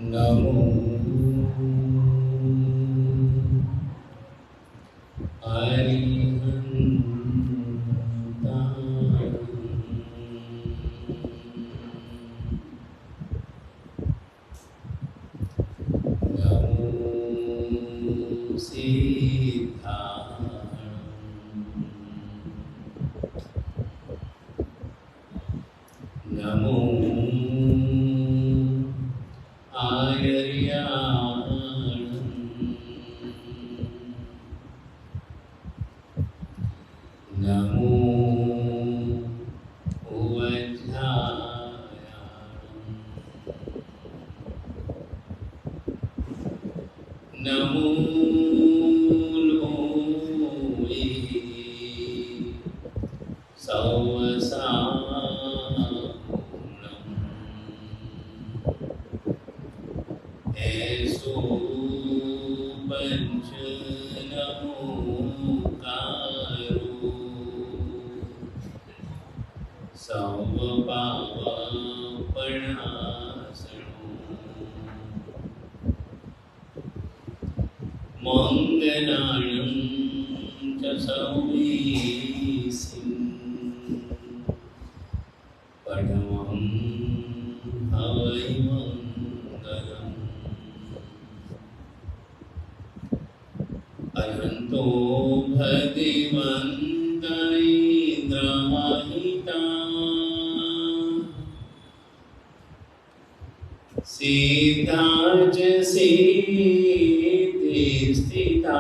नमो अरिहन्ताय नमो सिद्धाय नमो नमो उवध्याय नमो लोये सवसानम् ऐसो पंच नमोकारो सर्वपापप्रणाशनो मंगलानं च सर्वेसिं परमं हवै मंगलम् अनन्तो भगवन्त इन्द्रमहिता सिद्धाच सिद्धि स्थिता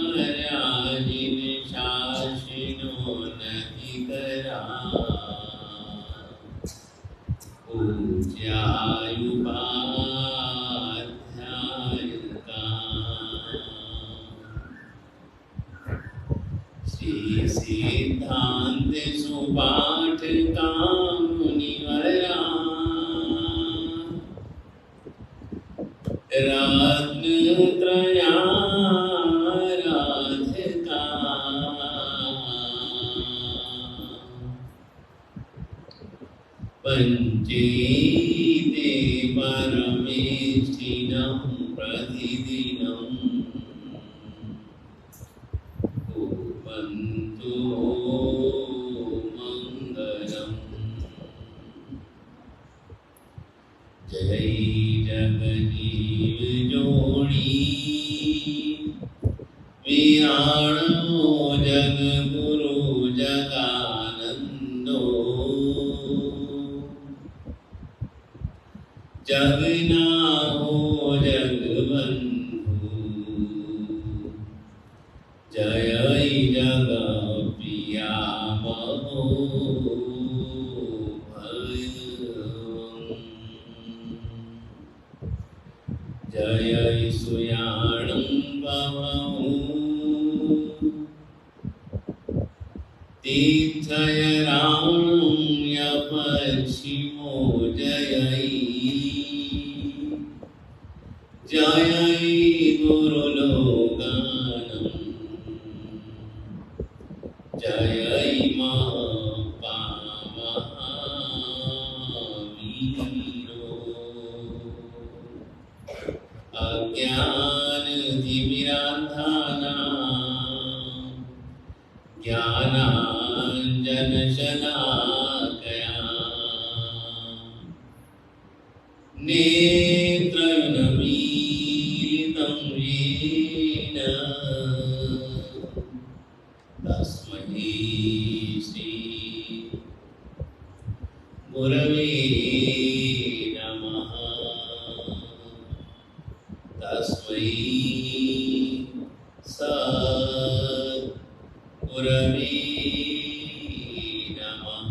आचार्याजिन शासिनो नदिकरा पूज्यायुपाध्यायका श्री सिद्धांत सुपाठ का मुनिवरा रत्नत्रयाराधका पंचेते परमेष्ठिनं प्रतिदिनं कुर्वन्तु मंगलम् जय जगजीव जोड़ी विहाणो जगगुरु जगानंदो जगनाहो जगबंधु जय जगप्रिया महो जय सुयाणं भवहु तीर्थयराणं यपश्चिमो जयै जयै गुरुलोकानं जय महावीरो अज्ञान तिमिरान्धाना ज्ञानाञ्जनशलाकया नेत्रनमीलितं येन तस्मै श्री गुरवे नमः तस्मै सद्गुरवे नमः।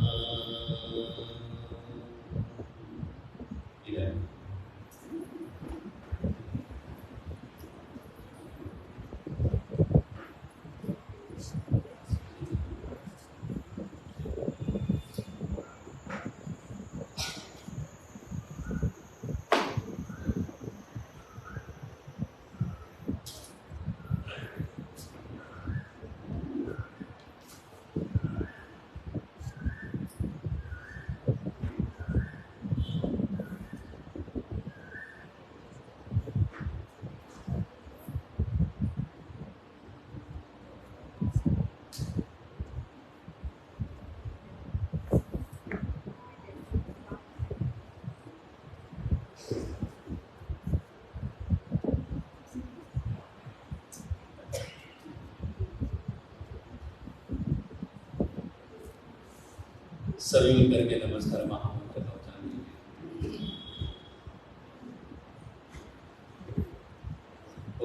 सभी मिलकर के नमस्कार महामंत्र का उच्चारण कीजिए।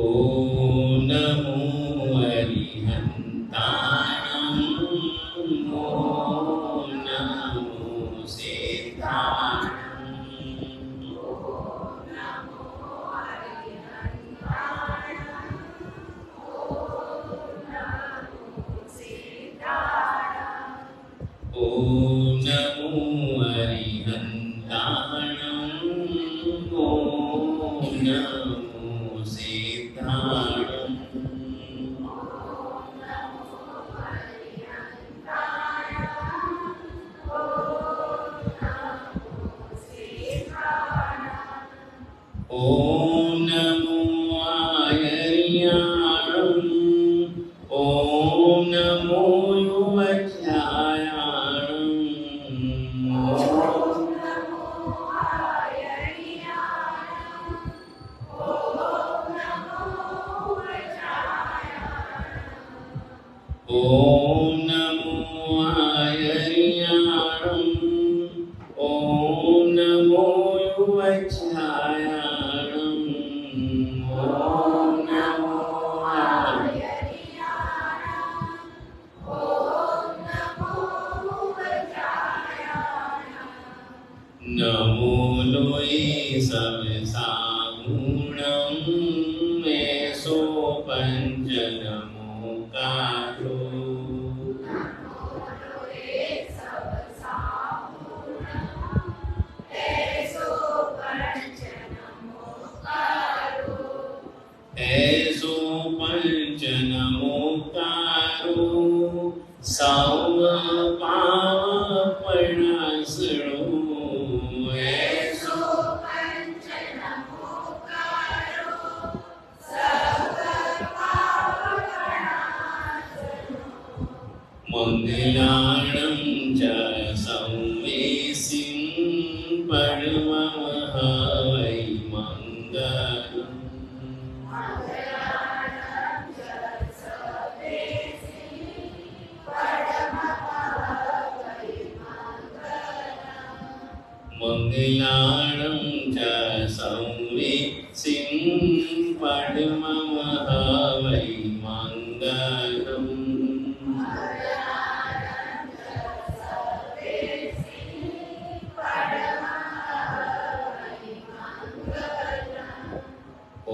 ओम नमो अरिहंताणं ओम नमो सिद्धाणं ओम नमो अरिहंताणं ओम नमो सिद्धाणं ओम नमो अरिहंताणं ओम नमो सिद्धाणं ओम नमो आयर्याणं ओम नमो युवच्छायाणं ओम नमो आयर्याणं ओम नमो युवच्छायाणं ओम नमो आयर्याणं ओम नमो युवच्छायाणं ओम नमो आयर्याणं ओम नमो युवच्छायाणं नमो लोये सब सागुणं मेसो पंच नमोकारो ऐसो पंच नमोकारो सौम पाव पणासणो ऐसो पंच नमोकारो सौम पाव पणासणो मंगलाणं च संवेसिं परमं हवै मंगलम् मंगलाणं च संवेसिं परमं हवै मंगलम्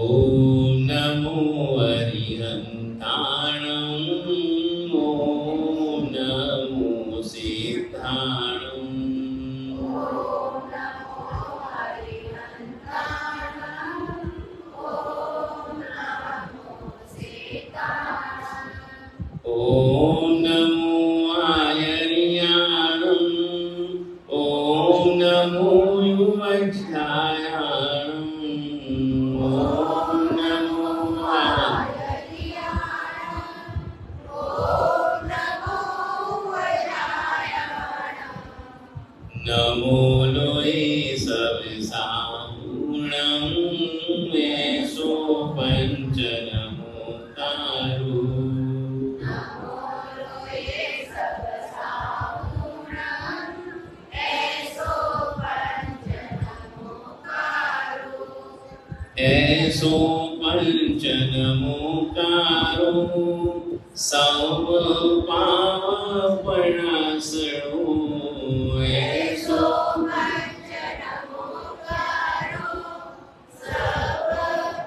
ओम नमो अरिहंताणं ओम नमो सिद्धाणं ओम नमो अरिहंताणं ओम नमो सिद्धाणं ओम नमो नमो लोई सब सागुणं ऐसो पंच नमो तारू ऐसो पंच नमोकारो सब पावपणासणो ऐसो पंच नमोकारो सब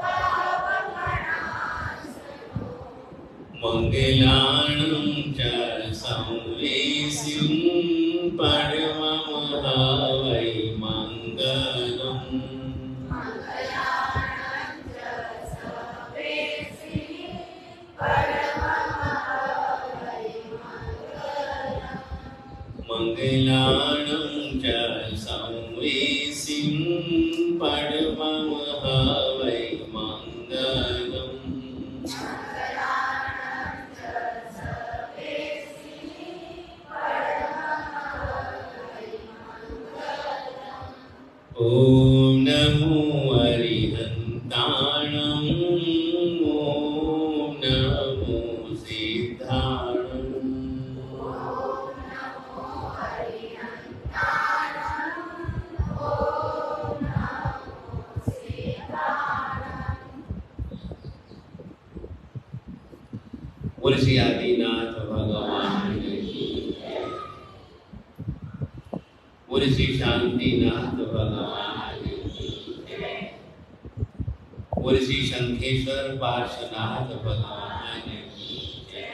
पावपणासणो मंगलानं च संवेसिं परममहावै मंगलम् मंगलानं च संवेसिं परममहावै मंगलम् ॐ नमो अरिहन्ताणं ॐ नमो सिद्धाणम् बोल श्री आदिनाथ भगवान की जय। बोल श्री शांतिनाथ भगवान की जय। बोल श्री शंखेश्वर पार्श्वनाथ भगवान की जय।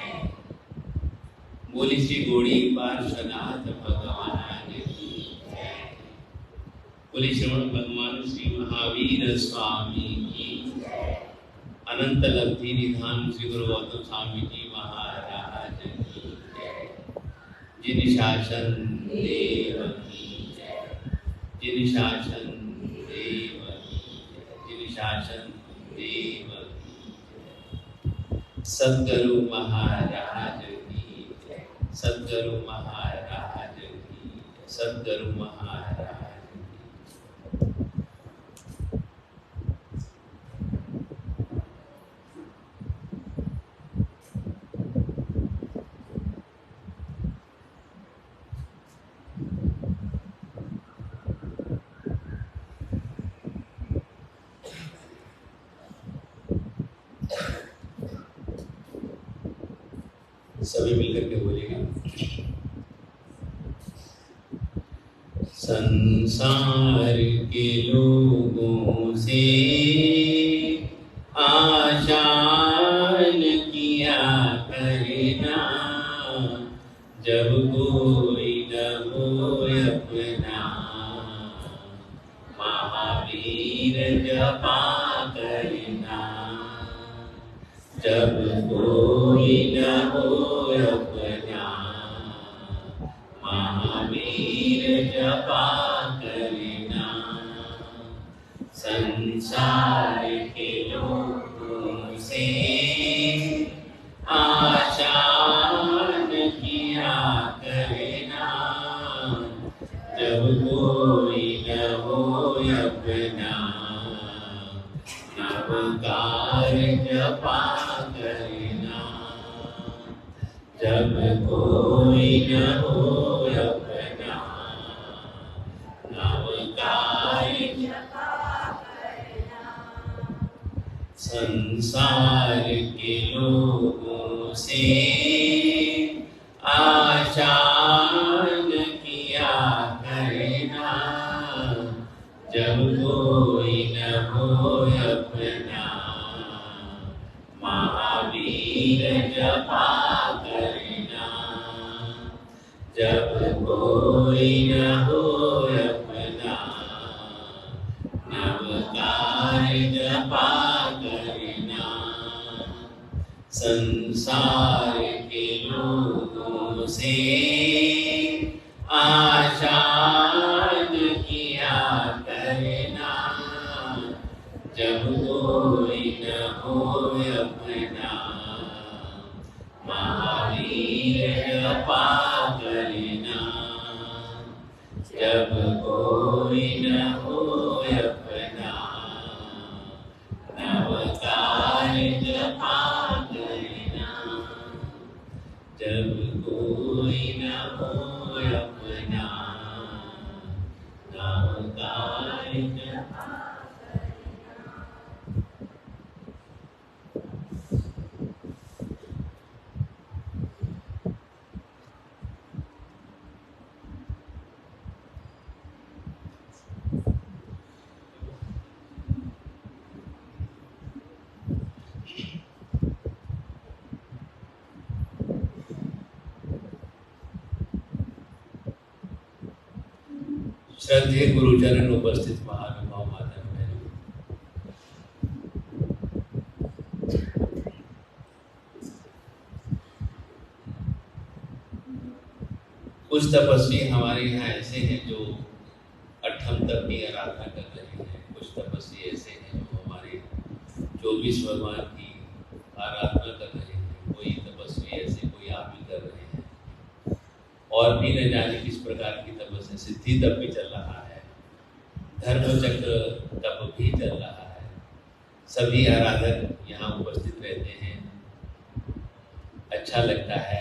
बोल श्री गौड़ी पार्श्वनाथ भगवान की जय। बोल श्रवण भगवान श्री महावीर स्वामी की जय। अनंत लब्धि निधान श्री गुरु गौतम स्वामी जी महाराज की जय। जिन शासन देव की जय। जिन शासन देव की जय। जिन शासन देव की जय। सद्गुरु महाराज की जय। सद्गुरु महाराज की जय। सद्गुरु महाराज सभी मिलकर के बोलेंगे। संसार के लोगों से आशान किया करना, जब कोई न हो अपना महावीर जपा करना। जब कोई न हो अपना महावीर जपा करना। संसार के लोगों से आशान किया करना, जब कोई न हो अपना नवकार जपा करना। जब कोई न हो अपना नवकार जपा करना। संसार के लोगों से आशान किया करना, जब कोई न हो अपना महावीर जपा करना। जब कोई न हो अपना नवकार जपा करना। संसार के लोगों से आशान किया करना, जब कोई न हो अपना महावीर जपा करना। जब कोई न होय अपना, नव कारज आगना। जब कोई न होय अपना, नव कारज श्रद्धेय गुरुचरण उपस्थित महानुभाव माता बहनों, कुछ तपस्वी हमारे यहाँ ऐसे हैं जो अठम तक की आराधना कर रहे हैं। कुछ तपस्वी ऐसे हैं जो हमारे 24 भगवान की आराधना कर रहे हैं। कोई तपस्वी ऐसे कोई आप भी कर रहे हैं, और भी न जाने किस प्रकार की तपस्या, सिद्धि तप भी चल रहा है, धर्म चक्र तप भी चल रहा है। सभी आराधक यहाँ उपस्थित रहते हैं, अच्छा लगता है।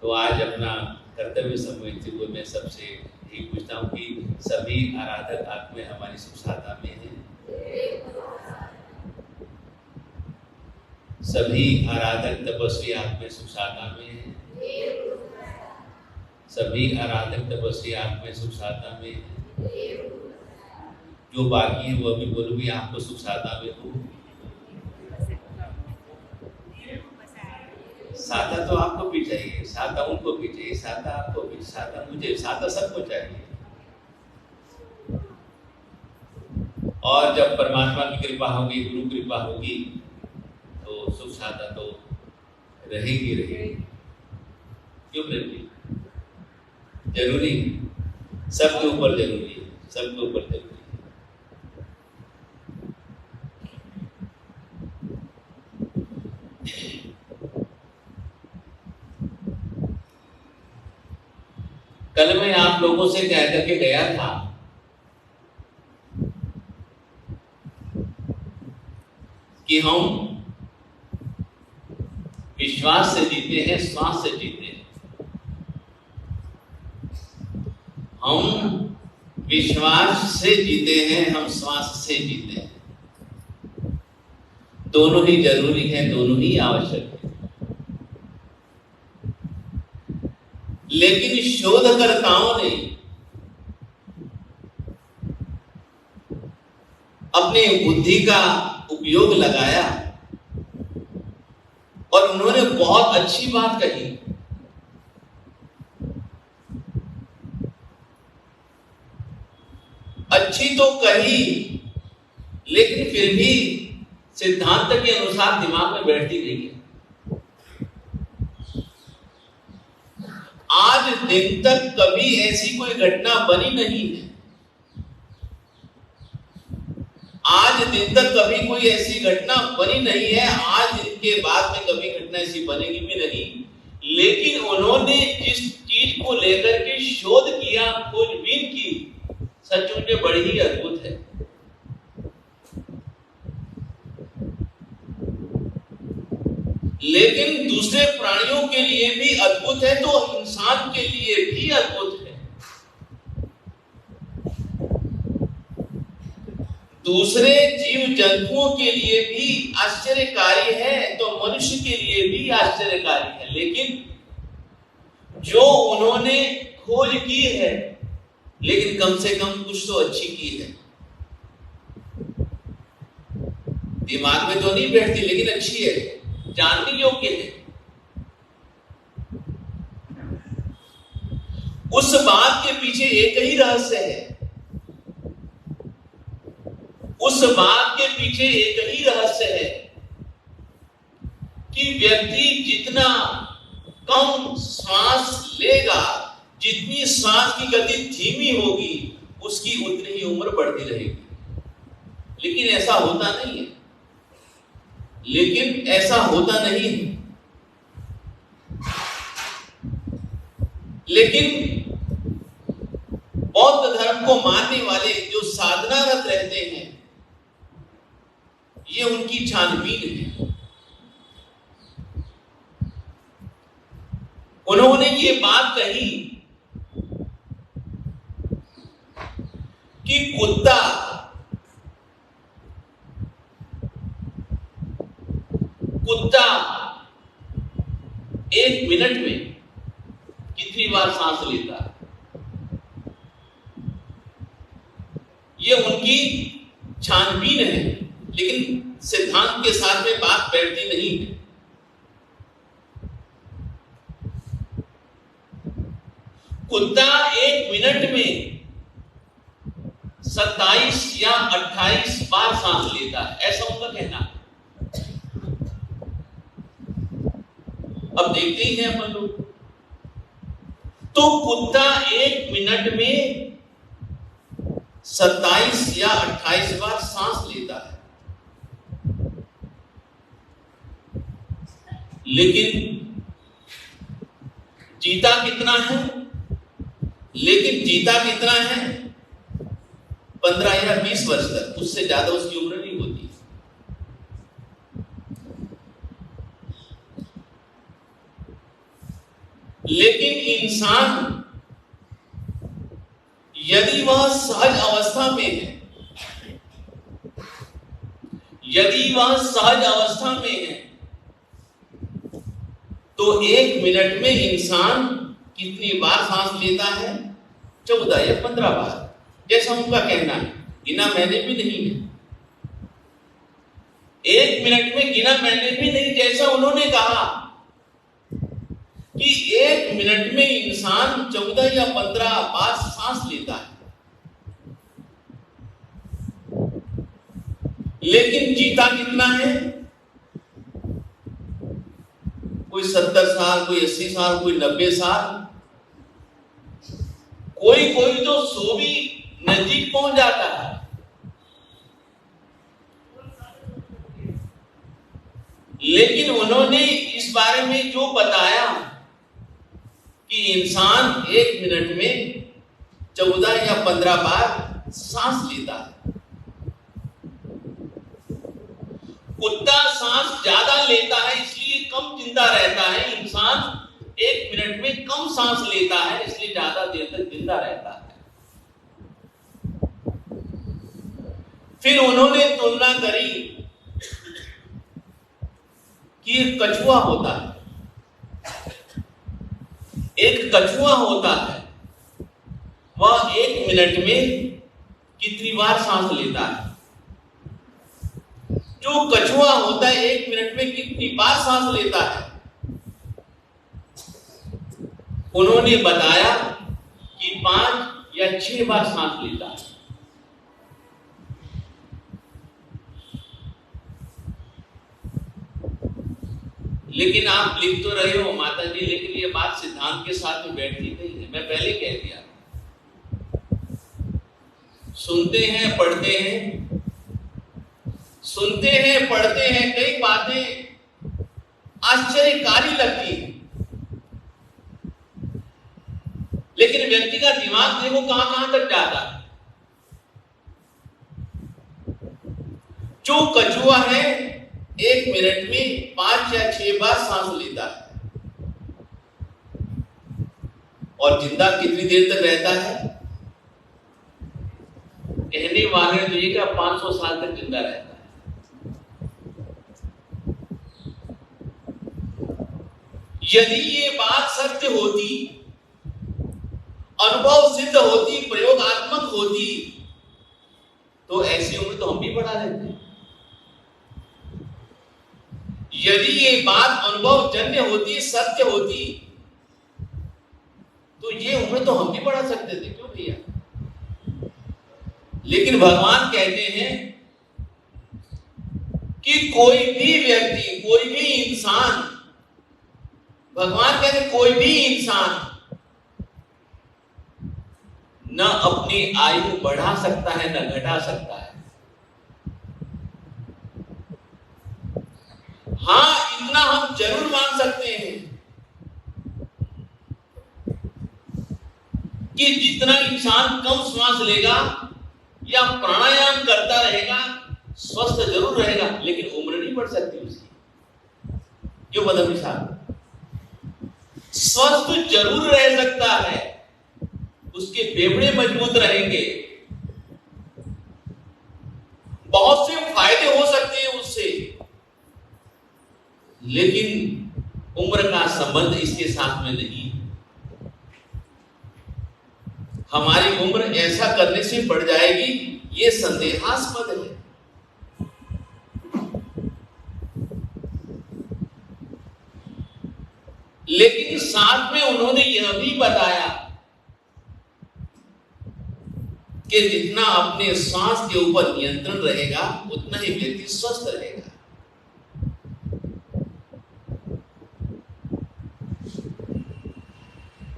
तो आज अपना कर्तव्य समझते हुए मैं सबसे यही पूछता हूँ कि सभी आराधक आत्मा हमारी सुख साधना में हैं। सभी आराधक तपस्वी आत्मा सुख साधना में हैं। सभी आराधक तपस्वी आत्मा सुख साधना में हैं। जो बाकी है वह भी बोलो भी आपको सुख साधना में हो। साधा तो आपको भी चाहिए, साधा उनको भी चाहिए, साधा आपको भी, साधा मुझे, साधा सबको चाहिए। और जब परमात्मा की कृपा होगी, गुरु कृपा होगी, तो सुख साधा तो रहेगी रहेगी। क्यों रहेगी? जरूरी है, सबके ऊपर जरूरी है, सबके ऊपर जरूरी है। कल मैं आप लोगों से कह करके गया था कि हम विश्वास से जीते हैं, श्वास से जीते हैं। हम विश्वास से जीते हैं, हम श्वास से जीते हैं। दोनों ही जरूरी है, दोनों ही आवश्यक है। लेकिन शोधकर्ताओं ने अपने बुद्धि का उपयोग लगाया और उन्होंने बहुत अच्छी बात कही। अच्छी तो कही, लेकिन फिर भी सिद्धांत के अनुसार दिमाग में बैठती नहीं है। आज दिन तक कभी ऐसी कोई घटना बनी नहीं है। आज दिन तक कभी कोई ऐसी घटना बनी नहीं है। आज इनके बाद में कभी घटना ऐसी बनेगी भी नहीं। लेकिन उन्होंने जिस चीज को लेकर के शोध किया, खोजबीन की, सचमुच में बड़ी ही अद्भुत है। लेकिन दूसरे प्राणियों के लिए भी अद्भुत है, तो इंसान के लिए भी अद्भुत है। दूसरे जीव जंतुओं के लिए भी आश्चर्यकारी है, तो मनुष्य के लिए भी आश्चर्यकारी है। लेकिन जो उन्होंने खोज की है, लेकिन कम से कम कुछ तो अच्छी की है। दिमाग में तो नहीं बैठती, लेकिन अच्छी है, जानने योग्य है। उस बात के पीछे एक ही रहस्य है। उस बात के पीछे एक ही रहस्य है कि व्यक्ति जितना कम श्वास लेगा, जितनी श्वास की गति धीमी होगी, उसकी उतनी ही उम्र बढ़ती रहेगी। लेकिन ऐसा होता नहीं है। लेकिन ऐसा होता नहीं है। लेकिन बौद्ध धर्म को मानने वाले जो साधनारत रहते हैं, ये उनकी छानबीन है। उन्होंने ये बात कही कि कुत्ता एक मिनट में कितनी बार सांस लेता है, ये उनकी छानबीन है, लेकिन सिद्धांत के साथ में बात बैठती नहीं है। कुत्ता एक मिनट में 27 या 28 बार सांस लेता है, ऐसा उनका कहना है। अब देखते ही हैं अपन लोग, तो कुत्ता एक मिनट में 27 या 28 बार सांस लेता है, लेकिन जीता कितना है? 15 या 20 वर्ष तक, उससे ज्यादा उसकी उम्र नहीं होती। लेकिन इंसान यदि वह सहज अवस्था में है, तो एक मिनट में इंसान कितनी बार सांस लेता है? 14 या 15 बार, जैसा उनका कहना है। गिना मैंने भी नहीं है, एक मिनट में गिना मैंने भी नहीं, जैसा उन्होंने कहा कि एक मिनट में इंसान 14 या 15 बार सांस लेता है, लेकिन जीता कितना है? कोई 70 साल, कोई 80 साल, कोई 90 साल, कोई तो 100 भी नजदीक पहुंच जाता है। लेकिन उन्होंने इस बारे में जो बताया कि इंसान एक मिनट में 14 या 15 बार सांस लेता है। कुत्ता सांस ज्यादा लेता है इसलिए कम जिंदा रहता है, इंसान एक मिनट में कम सांस लेता है इसलिए ज्यादा देर तक जिंदा रहता है। फिर उन्होंने तुलना करी कि एक कछुआ होता है, वह एक मिनट में कितनी बार सांस लेता है? जो कछुआ होता है एक मिनट में कितनी बार सांस लेता है? उन्होंने बताया कि 5 या 6 बार सांस लेता है। लेकिन आप लिख तो रहे हो माता जी, लेकिन ये बात सिद्धांत के साथ में बैठती नहीं है। मैं पहले कह दिया, सुनते हैं पढ़ते हैं, कई बातें आश्चर्यकारी लगती हैं, लेकिन व्यक्ति का दिमाग देखो कहां तक जाता है। जो कछुआ है एक मिनट में 5 या 6 बार सांस लेता है, और जिंदा कितनी देर तक रहता है? कहने वाले तो ये क्या 500 साल तक जिंदा रहता है। यदि ये बात सत्य होती, अनुभव सिद्ध होती, प्रयोगात्मक होती, तो ऐसी उम्र तो हम भी बढ़ा लेते। यदि ये बात अनुभव जन्य होती, सत्य होती, तो ये उम्र तो हम भी बढ़ा सकते थे, क्यों भैया? लेकिन भगवान कहते हैं कि कोई भी व्यक्ति, कोई भी इंसान, भगवान कहते हैं कोई भी इंसान न अपनी आयु बढ़ा सकता है न घटा सकता है। हां, इतना हम जरूर मान सकते हैं कि जितना इंसान कम श्वास लेगा या प्राणायाम करता रहेगा स्वस्थ जरूर रहेगा, लेकिन उम्र नहीं बढ़ सकती उसकी। क्यों बदल साहब? स्वस्थ जरूर रह सकता है, उसके फेफड़े मजबूत रहेंगे, बहुत से फायदे हो सकते हैं उससे, लेकिन उम्र का संबंध इसके साथ में नहीं। हमारी उम्र ऐसा करने से बढ़ जाएगी, ये संदेहास्पद है। लेकिन साथ में उन्होंने यह भी बताया कि जितना अपने सांस के ऊपर नियंत्रण रहेगा उतना ही व्यक्ति स्वस्थ रहेगा।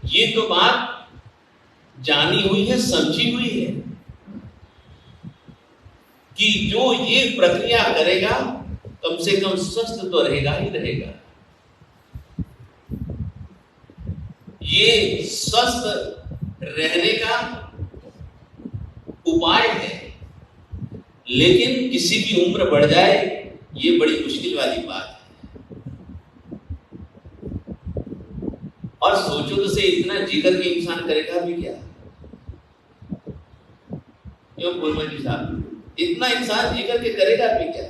ये तो बात जानी हुई है, समझी हुई है कि जो ये प्रक्रिया करेगा कम से कम स्वस्थ तो रहेगा ही रहेगा। ये स्वस्थ रहने का उपाय है, लेकिन किसी की उम्र बढ़ जाए ये बड़ी मुश्किल वाली बात है। और सोचो तो से इतना जिगर के इंसान करेगा भी क्या? क्यों पूर्व जी साहब, इतना इंसान जिगर के करेगा भी क्या?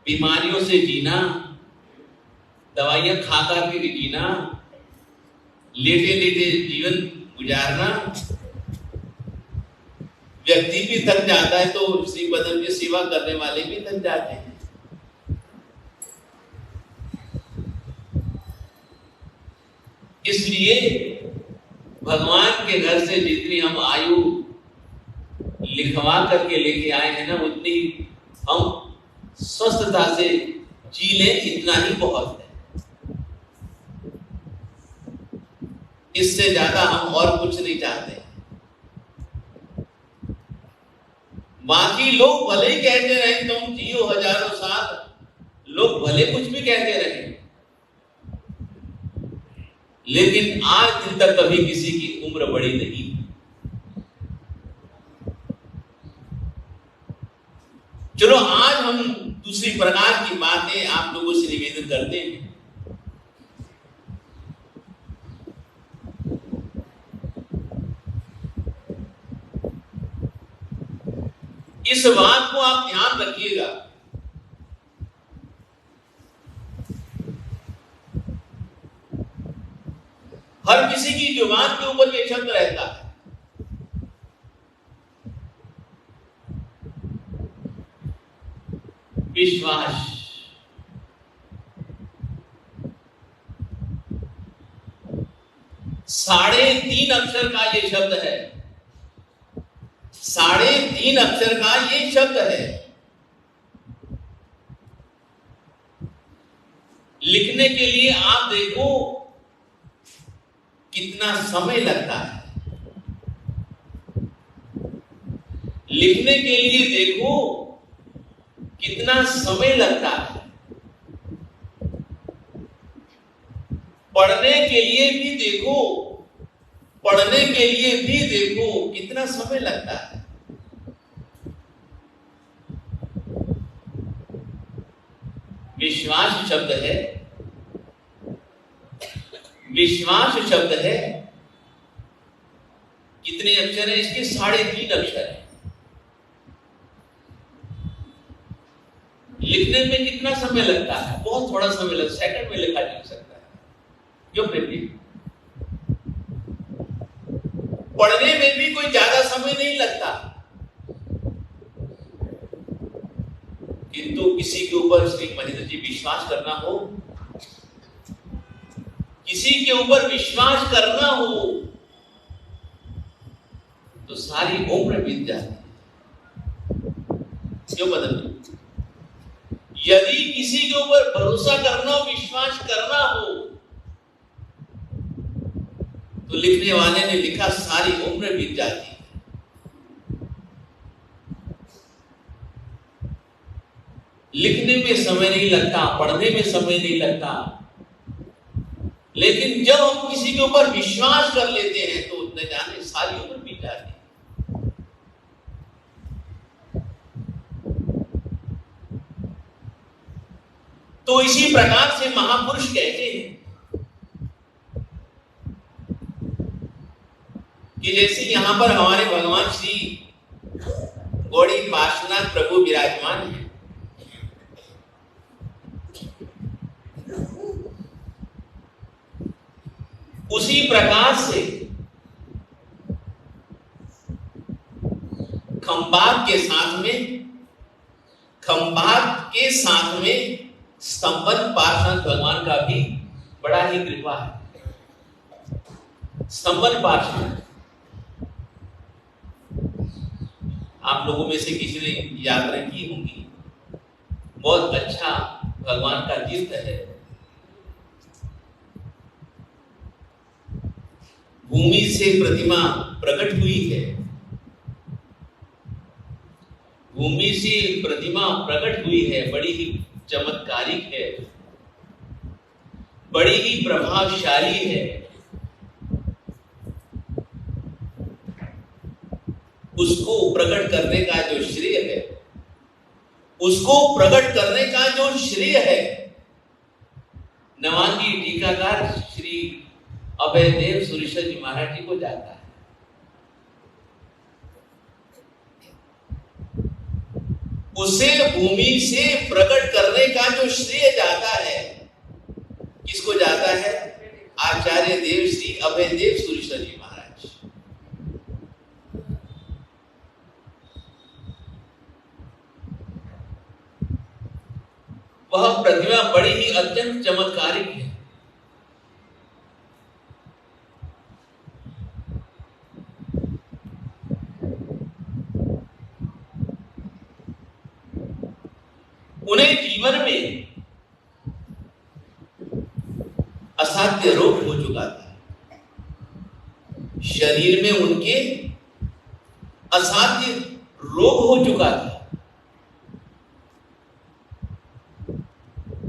बीमारियों से जीना, दवाइयां खा खा के जीना, लेटे लेटे जीवन गुजारना, व्यक्ति भी थक जाता है तो श्री पदम की सेवा करने वाले भी थक जाते हैं। इसलिए भगवान के घर से जितनी हम आयु लिखवा करके लेके आए हैं ना, उतनी हम स्वस्थता से जी लें, इतना ही बहुत है। इससे ज्यादा हम और कुछ नहीं चाहते। बाकी लोग भले ही कहते रहे तुम जियो हजारों साल, लोग भले कुछ भी कहते रहे, लेकिन आज दिन तक कभी किसी की उम्र बढ़ी नहीं। चलो आज हम दूसरी प्रकार की बातें आप लोगों से निवेदन करते हैं। इस बात को आप ध्यान रखिएगा, हर किसी की जुबान के ऊपर यह शब्द रहता है, विश्वास। 3.5 अक्षर का ये शब्द है, 3.5 अक्षर का ये शब्द है। लिखने के लिए आप देखो कितना समय लगता है, लिखने के लिए देखो कितना समय लगता है, पढ़ने के लिए भी देखो, पढ़ने के लिए भी देखो कितना समय लगता है। विश्वास शब्द है, विश्वास शब्द है, कितने अक्षर है इसके? 3.5 अक्षर है। लिखने में कितना समय लगता है? बहुत थोड़ा समय लगता है, सेकंड में लिखा जा सकता है। क्यों प्रेमी? पढ़ने में भी कोई ज्यादा समय नहीं लगता, किंतु किसी के ऊपर श्री महेंद्र जी विश्वास करना हो, किसी के ऊपर विश्वास करना हो तो सारी उम्र बीत जाती है। क्यों बदल? यदि किसी के ऊपर भरोसा करना हो, विश्वास करना हो, तो लिखने वाले ने लिखा सारी उम्र बीत जाती है। लिखने में समय नहीं लगता, पढ़ने में समय नहीं लगता, लेकिन जब हम किसी के ऊपर विश्वास कर लेते हैं तो न जाने सारी उम्र बीत जाती है। तो इसी प्रकार से महापुरुष कहते हैं कि जैसे यहां पर हमारे भगवान श्री गौड़ी पार्श्वनाथ प्रभु विराजमान है, उसी प्रकार से खंबात के साथ में स्तंभन पार्श्वनाथ भगवान का भी बड़ा ही कृपा है। स्तंभन पार्श्वनाथ आप लोगों में से किसी ने यात्रा की होगी, बहुत अच्छा भगवान का तीर्थ है। भूमि से प्रतिमा प्रकट हुई है, भूमि से प्रतिमा प्रकट हुई है, बड़ी ही चमत्कारिक है, बड़ी ही प्रभावशाली है। उसको प्रकट करने का जो श्रेय है, उसको प्रकट करने का जो श्रेय है, नवांगी टीकाकार श्री अभयदेव सुरेश्वर जी महाराज जी को जाता है। उसे भूमि से प्रकट करने का जो श्रेय जाता है, किसको जाता है? आचार्य देव श्री अभयदेव सुरेश्वर जी महाराज। वह प्रतिमा बड़ी ही अत्यंत चमत्कारिक है। उन्हें जीवन में असाध्य रोग हो चुका था, शरीर में उनके असाध्य रोग हो चुका था,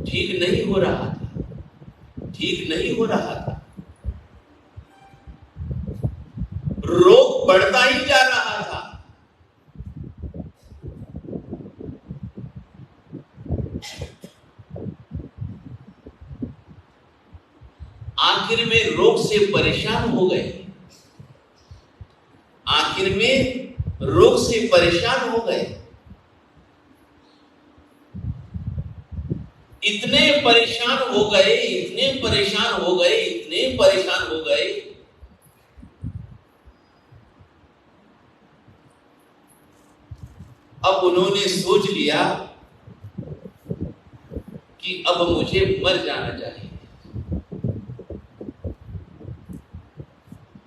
ठीक नहीं हो रहा था, ठीक नहीं हो रहा था, रोग बढ़ता ही जा रहा था। आखिर में रोग से परेशान हो गए, आखिर में रोग से परेशान हो गए। इतने परेशान हो गए, इतने परेशान हो गए, इतने परेशान हो गए, अब उन्होंने सोच लिया कि अब मुझे मर जाना चाहिए,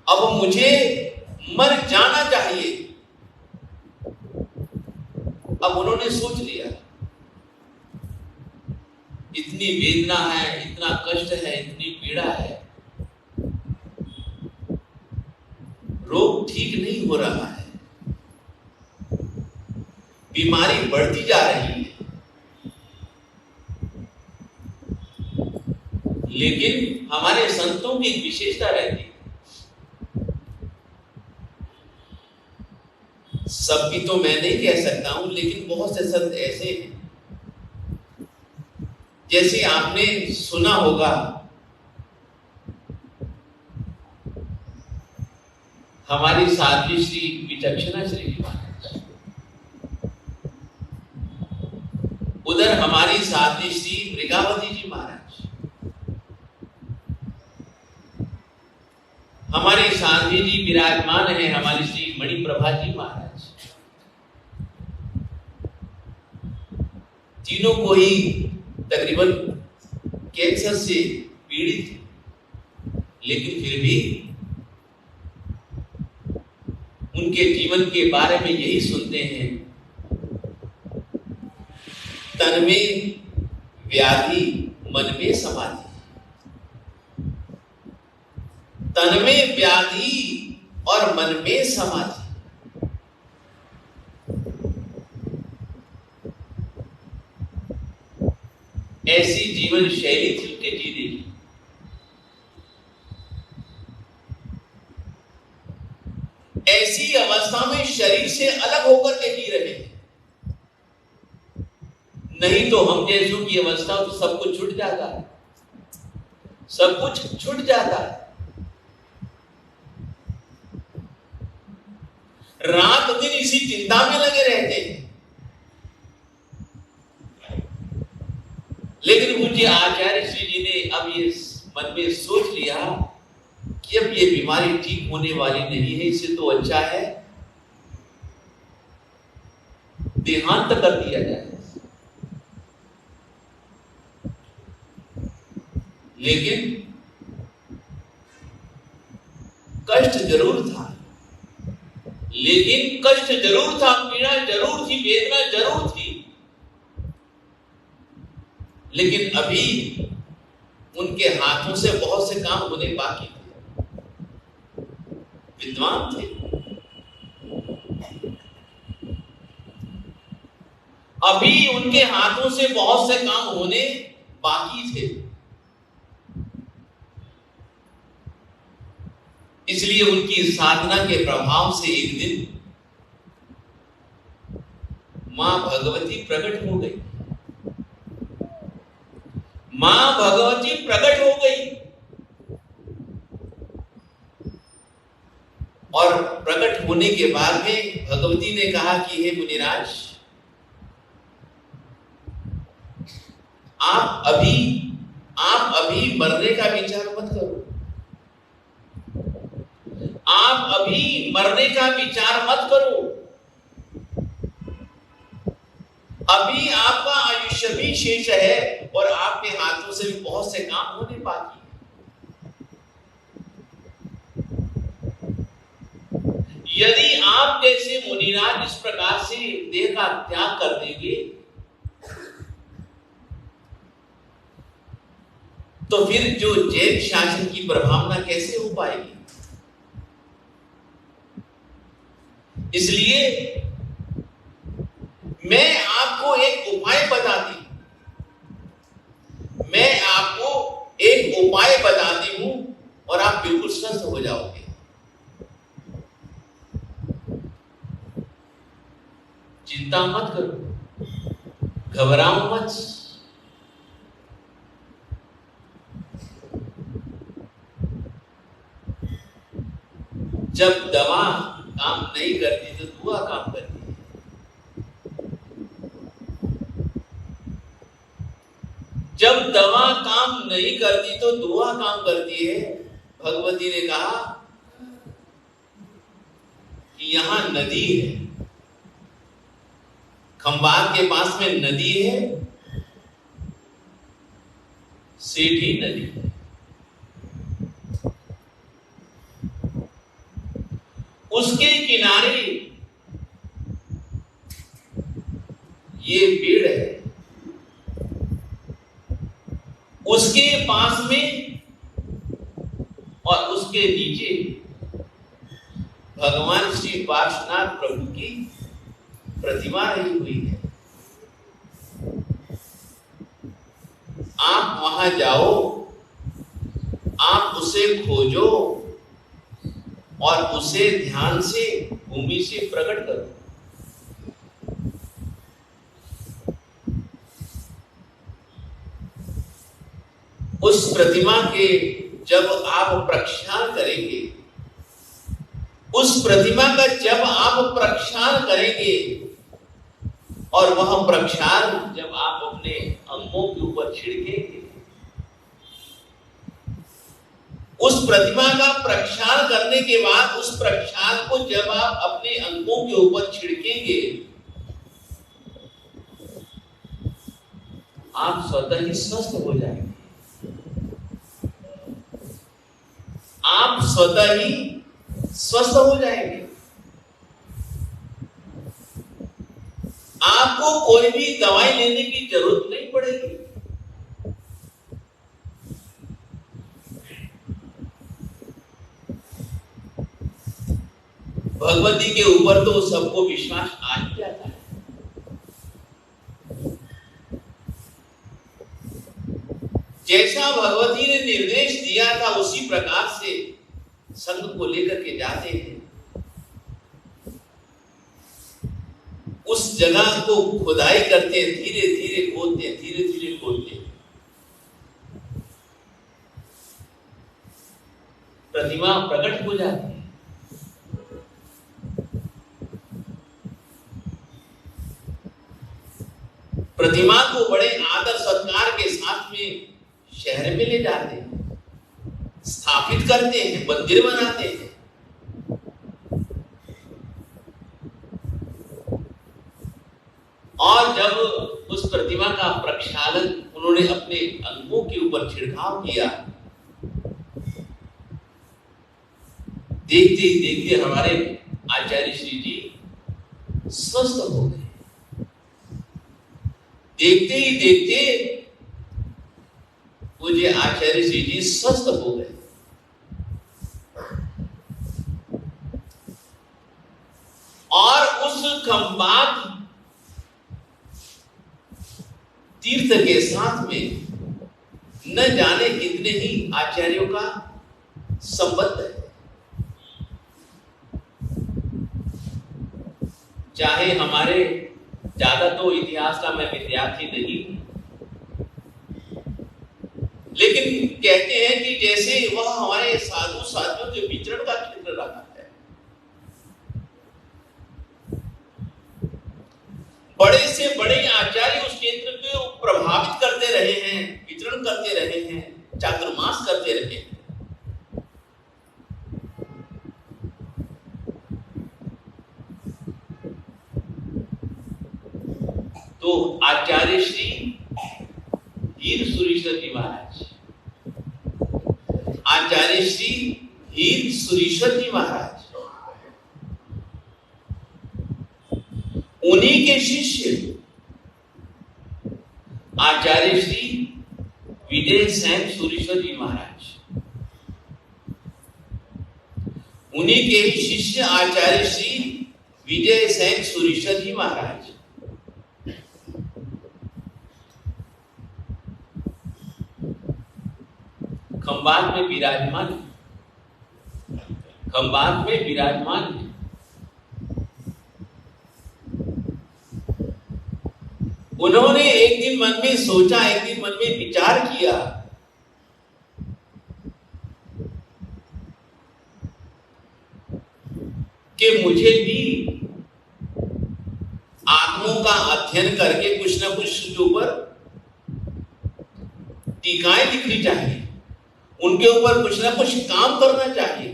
अब मुझे मर जाना चाहिए। अब उन्होंने सोच लिया, इतनी वेदना है, इतना कष्ट है, इतनी पीड़ा है, रोग ठीक नहीं हो रहा है, बीमारी बढ़ती जा रही है, लेकिन हमारे संतों की विशेषता रहती है, सबकी तो मैं नहीं कह सकता हूं, लेकिन बहुत से संत ऐसे हैं, जैसे आपने सुना होगा हमारी साध्वी श्री विचक्षणा श्री जी महाराज, उधर हमारी साध्वी श्री मृगावती जी महाराज, हमारी साध्वी जी विराजमान है हमारी श्री मणिप्रभा जी महाराज। तीनों को ही तकरीबन कैंसर से पीड़ित थे, लेकिन फिर भी उनके जीवन के बारे में यही सुनते हैं, तन में व्याधि मन में समाधि, तन में व्याधि और मन में समाधि। ऐसी जीवन शैली थी उनके जीने की। ऐसी अवस्था में शरीर से अलग होकर के जी रहे हैं। नहीं तो हम जैसों की अवस्था तो सब कुछ छूट जाता है, सब कुछ छूट जाता है। रात दिन इसी चिंता में लगे रहते हैं। लेकिन मुझे आचार्य श्री जी ने अब ये मन में सोच लिया कि अब ये बीमारी ठीक होने वाली नहीं है, इससे तो अच्छा है देहांत कर दिया जाए। लेकिन कष्ट जरूर था, लेकिन कष्ट जरूर था, पीड़ा जरूर थी, वेदना जरूर थी, लेकिन अभी उनके हाथों से बहुत से काम होने बाकी थे। विद्वान थे, अभी उनके हाथों से बहुत से काम होने बाकी थे। इसलिए उनकी साधना के प्रभाव से एक दिन मां भगवती प्रकट हो गई। मां भगवती प्रकट हो गई और प्रकट होने के बाद में भगवती ने कहा कि हे मुनिराज, आप अभी मरने का विचार मत करो, आप अभी मरने का विचार मत करो। अभी आपका आयुष्य भी शेष है और आपके हाथों से भी बहुत से काम होने बाकी है। यदि आप जैसे मुनिराज इस प्रकार से देह का त्याग कर देंगे तो फिर जो जैन शासन की प्रभावना कैसे हो पाएगी। इसलिए मैं आपको एक उपाय बताती हूं और आप बिल्कुल स्वस्थ हो जाओगे। चिंता मत करो, घबराओ मत। जब दवा काम नहीं करती तो दुआ काम करती है। जब दवा काम नहीं करती तो दुआ काम करती है। भगवती ने कहा कि यहां नदी है, खंबात के पास में नदी है, सेठी नदी है। उसके किनारे ये पेड़ है, उसके पास में और उसके नीचे भगवान श्री पार्श्वनाथ प्रभु की प्रतिमा रही हुई है। आप वहां जाओ, आप उसे खोजो और उसे ध्यान से भूमि से प्रकट करो। उस प्रतिमा के जब आप प्रक्षालन करेंगे, उस प्रतिमा का जब आप प्रक्षालन करेंगे और वह प्रक्षालन जब आप अपने अंगों के ऊपर छिड़केंगे, उस प्रतिमा का प्रक्षालन करने के बाद उस प्रक्षालन को जब आप अपने अंगों के ऊपर छिड़केंगे, आप स्वतः ही स्वस्थ हो जाएंगे। आप स्वतः ही स्वस्थ हो जाएंगे। आपको कोई भी दवाई लेने की जरूरत नहीं पड़ेगी। भगवती के ऊपर तो सबको विश्वास आ ही जाता है। जैसा भगवती ने निर्देश दिया था उसी प्रकार से संघ को लेकर के जाते हैं। उस जगह को खुदाई करते हैं, धीरे धीरे खोदते हैं, धीरे धीरे खोदते हैं, प्रतिमा प्रकट हो जाती है। प्रतिमा को बड़े आदर सत्कार के साथ में शहर में ले जाते हैं, स्थापित करते हैं, मंदिर बनाते हैं। और जब उस प्रतिमा का प्रक्षालन उन्होंने अपने अंगों के ऊपर छिड़काव किया, देखते ही देखते हमारे आचार्य श्री जी स्वस्थ हो गए। देखते ही देखते पूज्य आचार्य श्री जी स्वस्थ हो गए। और उस खंबात तीर्थ के साथ में न जाने कितने ही आचार्यों का संबंध है। चाहे हमारे, ज्यादा तो इतिहास का मैं विद्यार्थी नहीं, लेकिन कहते हैं कि जैसे वह हमारे साधु साधियों के विचरण का क्षेत्र रहा है, बड़े से बड़े आचार्य उस क्षेत्र को प्रभावित करते रहे हैं, विचरण करते रहे हैं, चातुर्मास करते रहे हैं। तो आचार्य श्री हीर सुरीश्वर जी महाराज, आचार्य श्री हीर सुरीश्वर जी महाराज, उन्हीं के शिष्य आचार्य श्री विजय सेन सुरीश्वर जी महाराज, उन्हीं के ही शिष्य आचार्य श्री विजय सेन सुरीश्वर जी महाराज खंबात में विराजमान है, खंबात में विराजमान है। उन्होंने एक दिन मन में सोचा, एक दिन मन में विचार किया कि मुझे भी आत्मों का अध्ययन करके कुछ ना कुछ के ऊपर टीकाएं लिखनी चाहिए, उनके ऊपर कुछ ना कुछ काम करना चाहिए।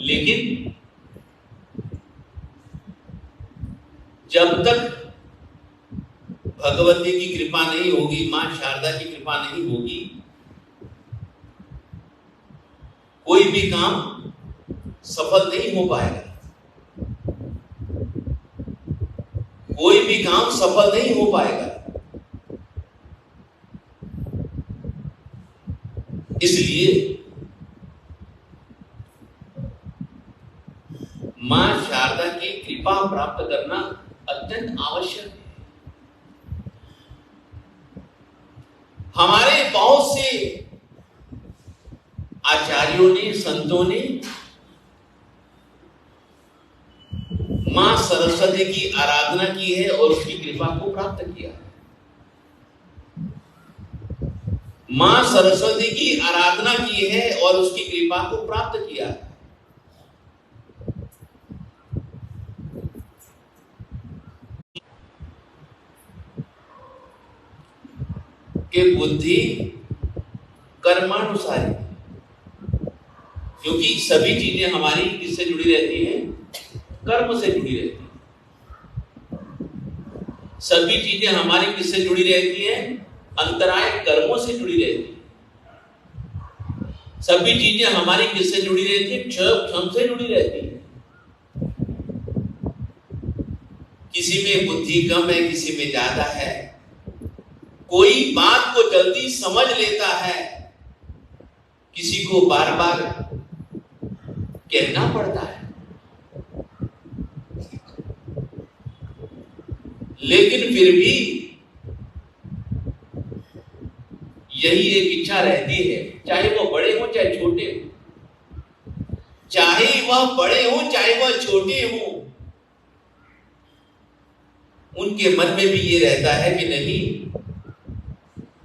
लेकिन जब तक भगवती की कृपा नहीं होगी, मां शारदा की कृपा नहीं होगी, कोई भी काम सफल नहीं हो पाएगा, कोई भी काम सफल नहीं हो पाएगा। इसलिए मां शारदा की कृपा प्राप्त करना अत्यंत आवश्यक है। हमारे बहुत से आचार्यों ने, संतों ने मां सरस्वती की आराधना की है और उसकी कृपा को प्राप्त किया है। मां सरस्वती की आराधना की है और उसकी कृपा को प्राप्त किया है। कि बुद्धि कर्मानुसारी, क्योंकि सभी चीजें हमारी किससे जुड़ी रहती हैं? कर्म से जुड़ी रहती है। सभी चीजें हमारी किससे जुड़ी रहती हैं? अंतराय कर्मों से जुड़ी रहती है। सभी चीजें हमारी किससे जुड़ी रहती है? क्षम से जुड़ी रहती है। किसी में बुद्धि कम है, किसी में ज्यादा है। कोई बात को जल्दी समझ लेता है, किसी को बार बार कहना पड़ता है। लेकिन फिर भी यही एक इच्छा रहती है, चाहे वो बड़े हो चाहे छोटे हो, चाहे वह बड़े हो चाहे वह छोटे हो, उनके मन में भी ये रहता है कि नहीं,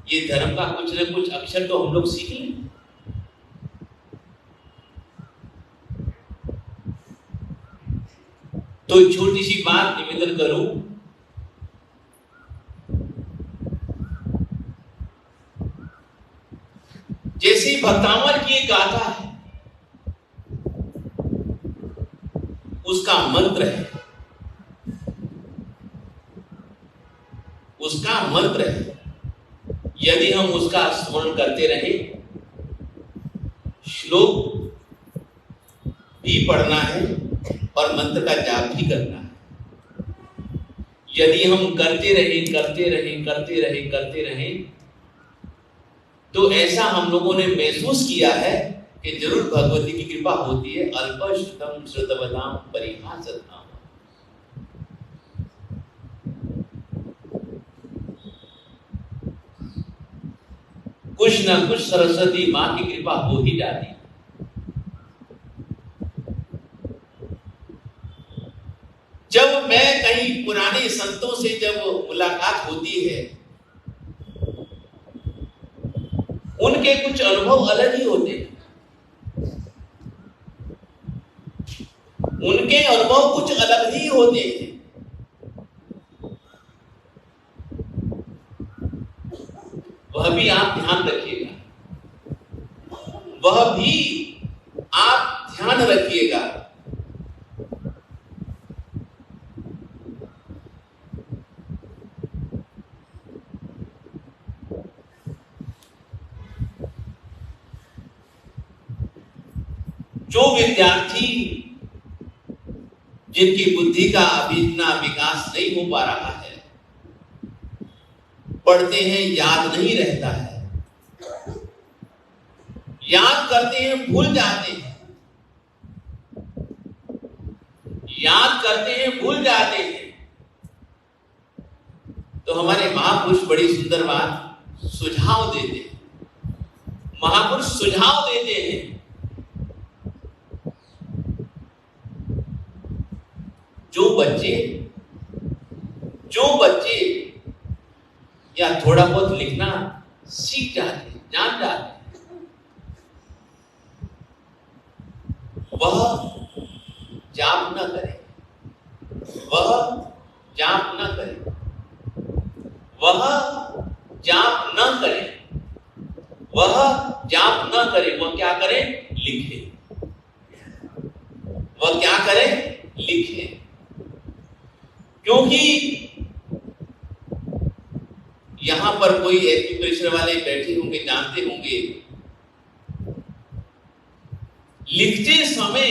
ये धर्म का कुछ न कुछ अक्षर तो हम लोग सीख लें। तो छोटी सी बात निवेदन करूं, जैसे भक्तामल की एक गाथा है, उसका मंत्र है, उसका मंत्र है, यदि हम उसका स्मरण करते रहे, श्लोक भी पढ़ना है और मंत्र का जाप भी करना है। यदि हम करते रहे तो ऐसा हम लोगों ने महसूस किया है कि जरूर भगवती की कृपा होती है। अल्पश्रुतम श्रुतवताम परिहासताम। कुछ ना कुछ सरस्वती मां की कृपा हो ही जाती है। जब मैं कहीं पुराने संतों से जब मुलाकात होती है, उनके कुछ अनुभव अलग ही होते हैं। उनके अनुभव कुछ अलग ही होते हैं। वह भी आप ध्यान रखिएगा, वह भी आप ध्यान रखिएगा। जो विद्यार्थी जिनकी बुद्धि का अभी इतना विकास नहीं हो पा रहा है, पढ़ते हैं याद नहीं रहता है, याद करते हैं भूल जाते हैं, याद करते हैं भूल जाते हैं, तो हमारे महापुरुष बड़ी सुंदर बात सुझाव देते हैं। महापुरुष सुझाव देते हैं, जो बच्चे या थोड़ा बहुत लिखना सीख जाते हैं, जान जाते हैं, वह जाप न करे, वह जाप न करे, वह जाप न करे, वह जाप न करे, वह क्या करे? लिखे। वह क्या करे? लिखे। क्योंकि यहां पर कोई एक्यूप्रेशर वाले बैठे होंगे, जानते होंगे, लिखते समय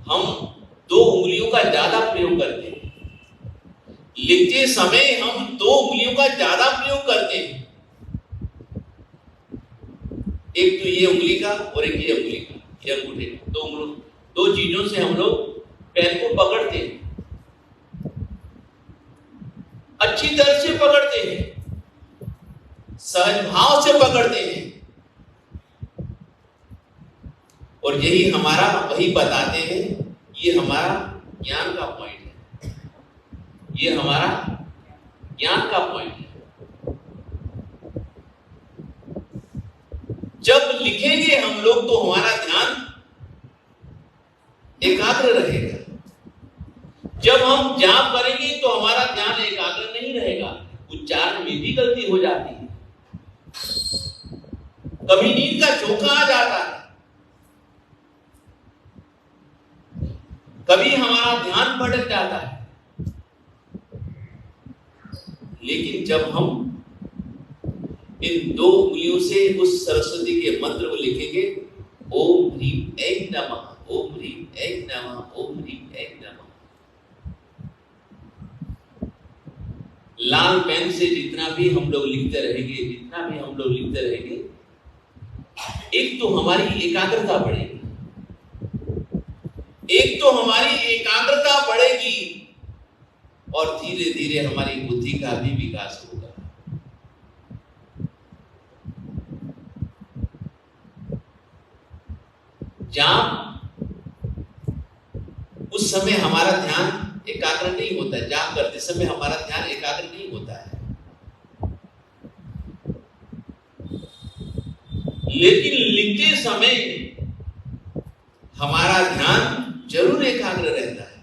हम 2 उंगलियों का ज्यादा प्रयोग करते हैं। लिखते समय हम 2 उंगलियों का ज्यादा प्रयोग करते हैं। एक तो ये उंगली का और एक ये उंगली का, ये अंगूठे का। 2 चीजों से हम लोग पेन को पकड़ते हैं, अच्छी तरह से पकड़ते हैं, सहज भाव से पकड़ते हैं। और यही हमारा, वही बताते हैं, ये हमारा ज्ञान का पॉइंट है, ये हमारा ज्ञान का पॉइंट है। जब लिखेंगे हम लोग तो हमारा ध्यान एकाग्र रहेगा। जब हम जाप करेंगे तो हमारा ध्यान एकाग्र नहीं रहेगा, उच्चारण में भी गलती हो जाती है, कभी नींद का झोंका आ जाता है, कभी हमारा ध्यान भटक जाता है। लेकिन जब हम इन 2 उंगलियों से उस सरस्वती के मंत्र को लिखेंगे, ओम ह्रीम ऐं नमः, ओम ह्रीम ऐं नमः, ओम ह्रीम ऐं नमः। लाल पेन से जितना भी हम लोग लिखते रहेंगे, जितना भी हम लोग लिखते रहेंगे, एक तो हमारी एकाग्रता बढ़ेगी, एक तो हमारी एकाग्रता बढ़ेगी और धीरे धीरे हमारी बुद्धि का भी विकास होगा। जाप उस समय हमारा ध्यान एकाग्र नहीं होता है, जाप करते समय हमारा ध्यान एकाग्र नहीं होता है, लेकिन लिखते समय हमारा ध्यान जरूर एकाग्र रहता है।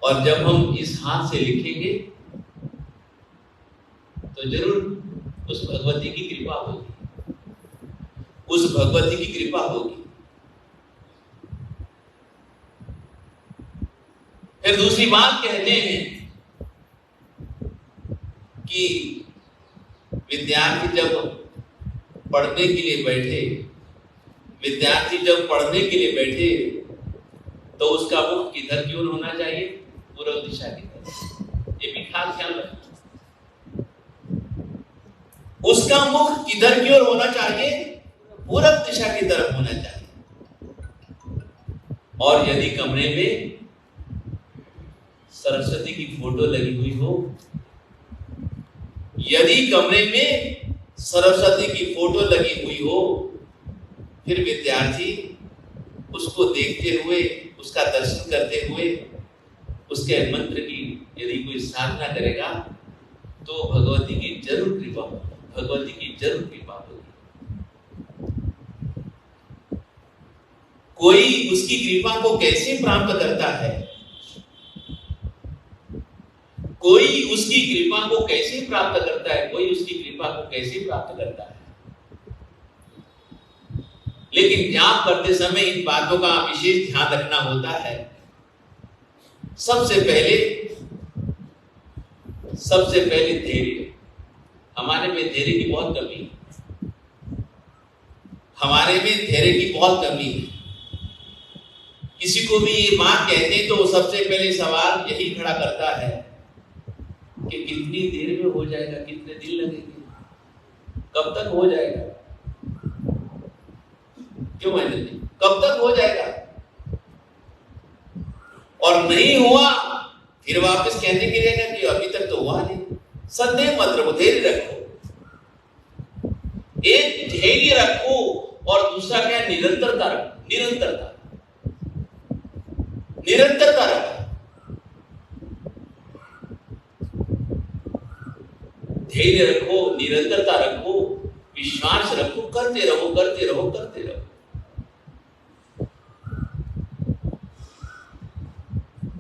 और जब हम इस हाथ से लिखेंगे तो जरूर उस भगवती की कृपा होगी, उस भगवती की कृपा होगी। फिर दूसरी बात कहते हैं कि विद्यार्थी जब पढ़ने के लिए बैठे, विद्यार्थी जब पढ़ने के लिए बैठे तो उसका मुख किधर की ओर होना चाहिए? पूर्व दिशा की तरफ। ये भी खास ख्याल रखना। उसका मुख किधर की ओर होना चाहिए? पूर्व दिशा की तरफ होना चाहिए। और यदि कमरे में सरस्वती की फोटो लगी हुई हो, यदि कमरे में सरस्वती की फोटो लगी हुई हो, फिर विद्यार्थी उसको देखते हुए, उसका दर्शन करते हुए, उसके मंत्र की यदि कोई साधना करेगा तो भगवती की जरूर कृपा होगी, भगवती की जरूर कृपा होगी। कोई उसकी कृपा को कैसे प्राप्त करता है? कोई उसकी कृपा को कैसे प्राप्त करता है? कोई उसकी कृपा को कैसे प्राप्त करता है? लेकिन जाप करते समय इन बातों का विशेष ध्यान रखना होता है। सबसे पहले धैर्य। हमारे में धैर्य की बहुत कमी है, हमारे में धैर्य की बहुत कमी है। किसी को भी ये बात कहते हैं तो वो सबसे पहले सवाल यही खड़ा करता है कि कितनी देर में हो जाएगा, कितने दिन लगेंगे, कब तक हो जाएगा, क्यों महेंद्र जी, कब तक हो जाएगा? और नहीं हुआ फिर वापस कहने के लिए कि अभी तक तो हुआ नहीं। संदेह मत रखो, धैर्य रखो। एक धैर्य रखो और दूसरा क्या? निरंतरता रखो। निरंतरता रखो। धैर्य रखो, निरंतरता रखो, विश्वास रखो, करते रहो, करते रहो, करते रहो।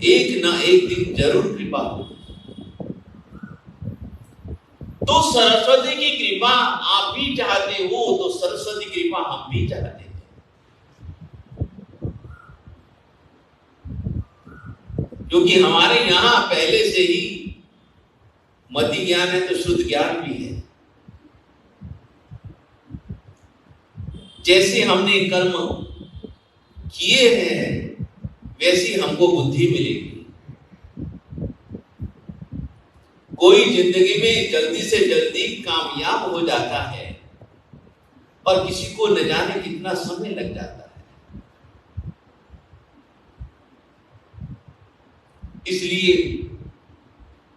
एक ना एक दिन जरूर कृपा हो। तो सरस्वती की कृपा आप भी चाहते हो तो सरस्वती की कृपा हम भी चाहते हैं। क्योंकि हमारे यहां पहले से ही मति ज्ञान है तो शुद्ध ज्ञान भी है। जैसे हमने कर्म किए हैं वैसी हमको बुद्धि मिलेगी। कोई जिंदगी में जल्दी से जल्दी कामयाब हो जाता है और किसी को न जाने कितना समय लग जाता है। इसलिए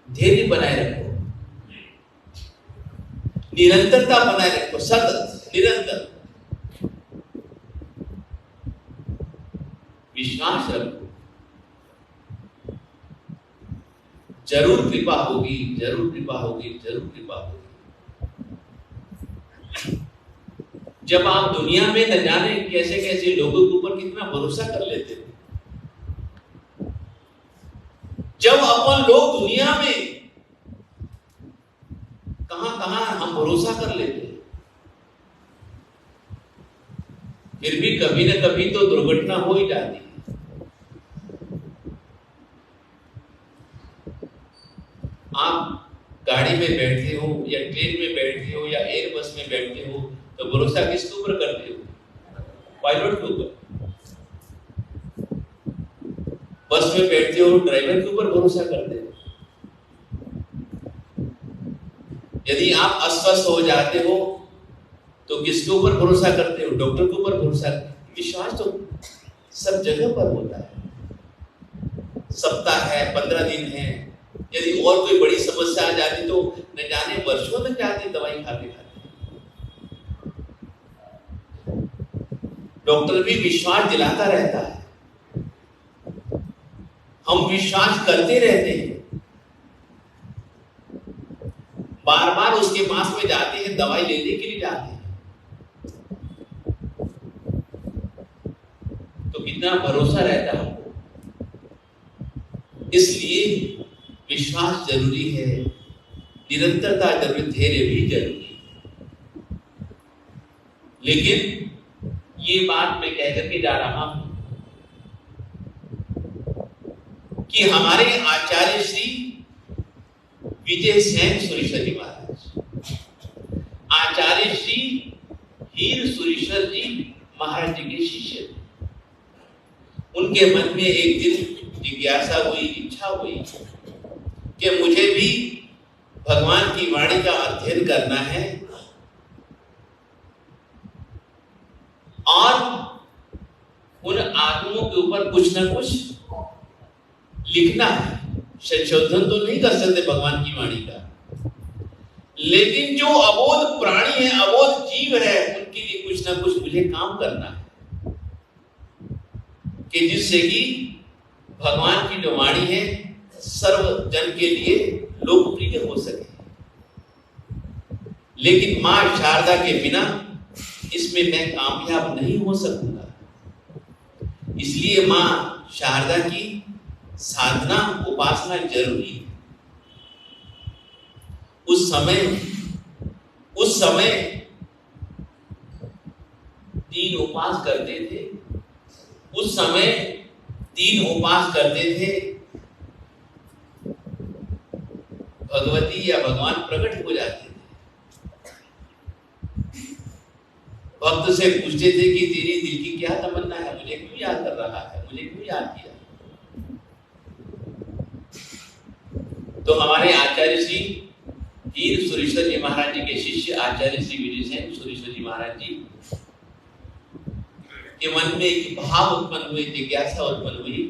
धैर्य बनाए रखो, निरंतरता बनाए रखो, सतत निरंतर विश्वास रखो। जरूर कृपा होगी, जरूर कृपा होगी, जरूर कृपा होगी। जब आप दुनिया में न जाने कैसे कैसे लोगों के ऊपर कितना भरोसा कर लेते थे, जब अपन लोग दुनिया में कहां कहां हम भरोसा कर लेते हैं, फिर भी कभी न कभी तो दुर्घटना हो ही जाती है। आप गाड़ी में बैठते हो या ट्रेन में बैठते हो या एयर बस में बैठते हो तो भरोसा किसके ऊपर करते हो? पायलट के ऊपर। बस में बैठते हो ड्राइवर के ऊपर भरोसा करते हो। यदि आप अस्वस्थ हो जाते हो तो किसके ऊपर भरोसा करते हो? डॉक्टर के ऊपर भरोसा। विश्वास तो सब जगह पर होता है। सप्ताह है, 15 दिन है, यदि और कोई बड़ी समस्या आ जाती तो न जाने वर्षों तक जाती दवाई खाते खाते। डॉक्टर भी विश्वास दिलाता रहता है, हम विश्वास करते रहते हैं, बार बार उसके पास में जाते हैं, दवाई लेने के लिए जाते हैं, तो कितना भरोसा रहता है हमको। इसलिए विश्वास जरूरी है, निरंतरता जरूरी, धैर्य भी जरूरी है। लेकिन ये बात मैं कह करके जा रहा हूं कि हमारे आचार्य श्री विजय सेन सुरेश्वर जी महाराज, आचार्य श्री हीर सुरेश्वर जी महाराज जी के शिष्य, उनके मन में एक दिन जिज्ञासा हुई, इच्छा हुई कि मुझे भी भगवान की वाणी का अध्ययन करना है और उन आत्मों के ऊपर कुछ ना कुछ लिखना है। संशोधन तो नहीं कर सकते भगवान की वाणी का, लेकिन जो अबोध प्राणी है, अबोध जीव है, उनके लिए कुछ ना कुछ मुझे काम करना है कि जिससे कि भगवान की जो वाणी है सर्व जन के लिए लोकप्रिय हो सके। लेकिन मां शारदा के बिना इसमें मैं कामयाब नहीं हो सकूंगा, इसलिए मां शारदा की साधना, उपासना जरूरी है। उस समय 3 उपास करते थे, उस समय 3 उपास करते थे, भगवती या भगवान प्रकट हो जाते थे। भक्त से पूछते थे कि तेरी दिल की क्या तमन्ना है, मुझे क्यों याद कर रहा है, मुझे क्यों याद किया। तो हमारे आचार्य श्री हीर सुरेश्वर जी महाराज जी के शिष्य आचार्य श्री विजय सेन सुरेश्वर जी महाराज जी के मन में एक भाव उत्पन्न हुई, जिज्ञासा उत्पन्न हुई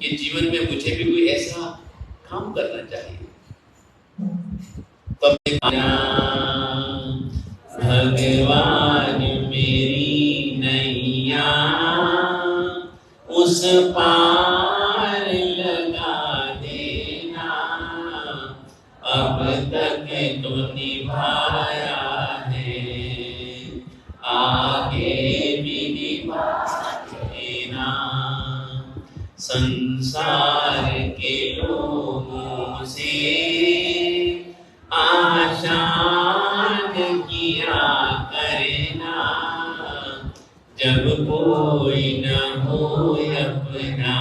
कि जीवन में मुझे भी कोई ऐसा काम करना चाहिए। तब भगवान मेरी नैया उस पार लगा देना, अब तक तो निभाया है, आगे भी निभा देना। संसार के लोगों से आशान किया करना, जब कोई न हो अपना,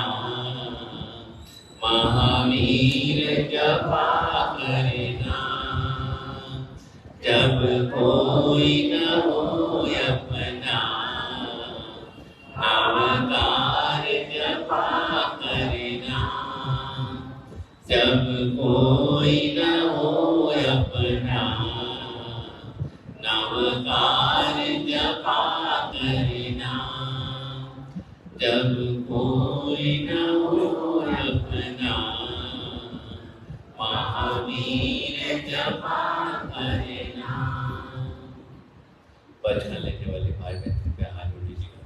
महावीर जपा करना, जब कोई न हो अपना, नामकार जपा करना, जब कोई न हो अपना, नामकार जपा करना, जब कोई न हो अपना, महावीर जपा करना। बचना लेने वाले भाई बहन कृपया हाथ जोड़ लीजिएगा।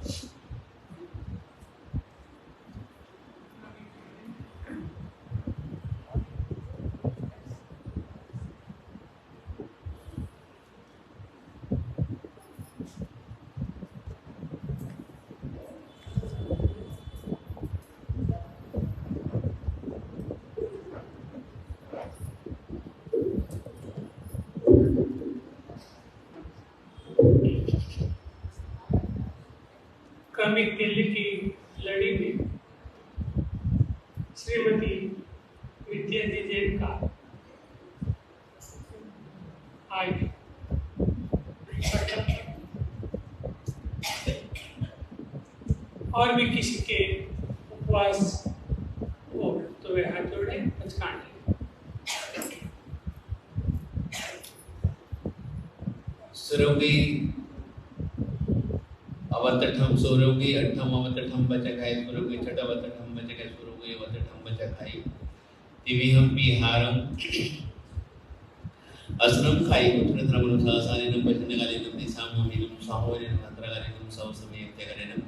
क्रमिक दिल्ली की लड़ी में श्रीमती विद्या जैन का आज और भी किसी के उपवास हो तो वे हाथ जोड़े, पचकान सुरोगी अवतठम सुरोगी अठम अवतठम बचकाय सुरोगी छठ अवतठम बचकाय सुरोगी अवतठम बचकाय दिव्यम बिहारम असनम कायम चरित्रमनु सहसारिणम वचनकालिनम दिशामोहिनम सामोहिनम मंत्रकालिनम सवसमयत्यकालिनम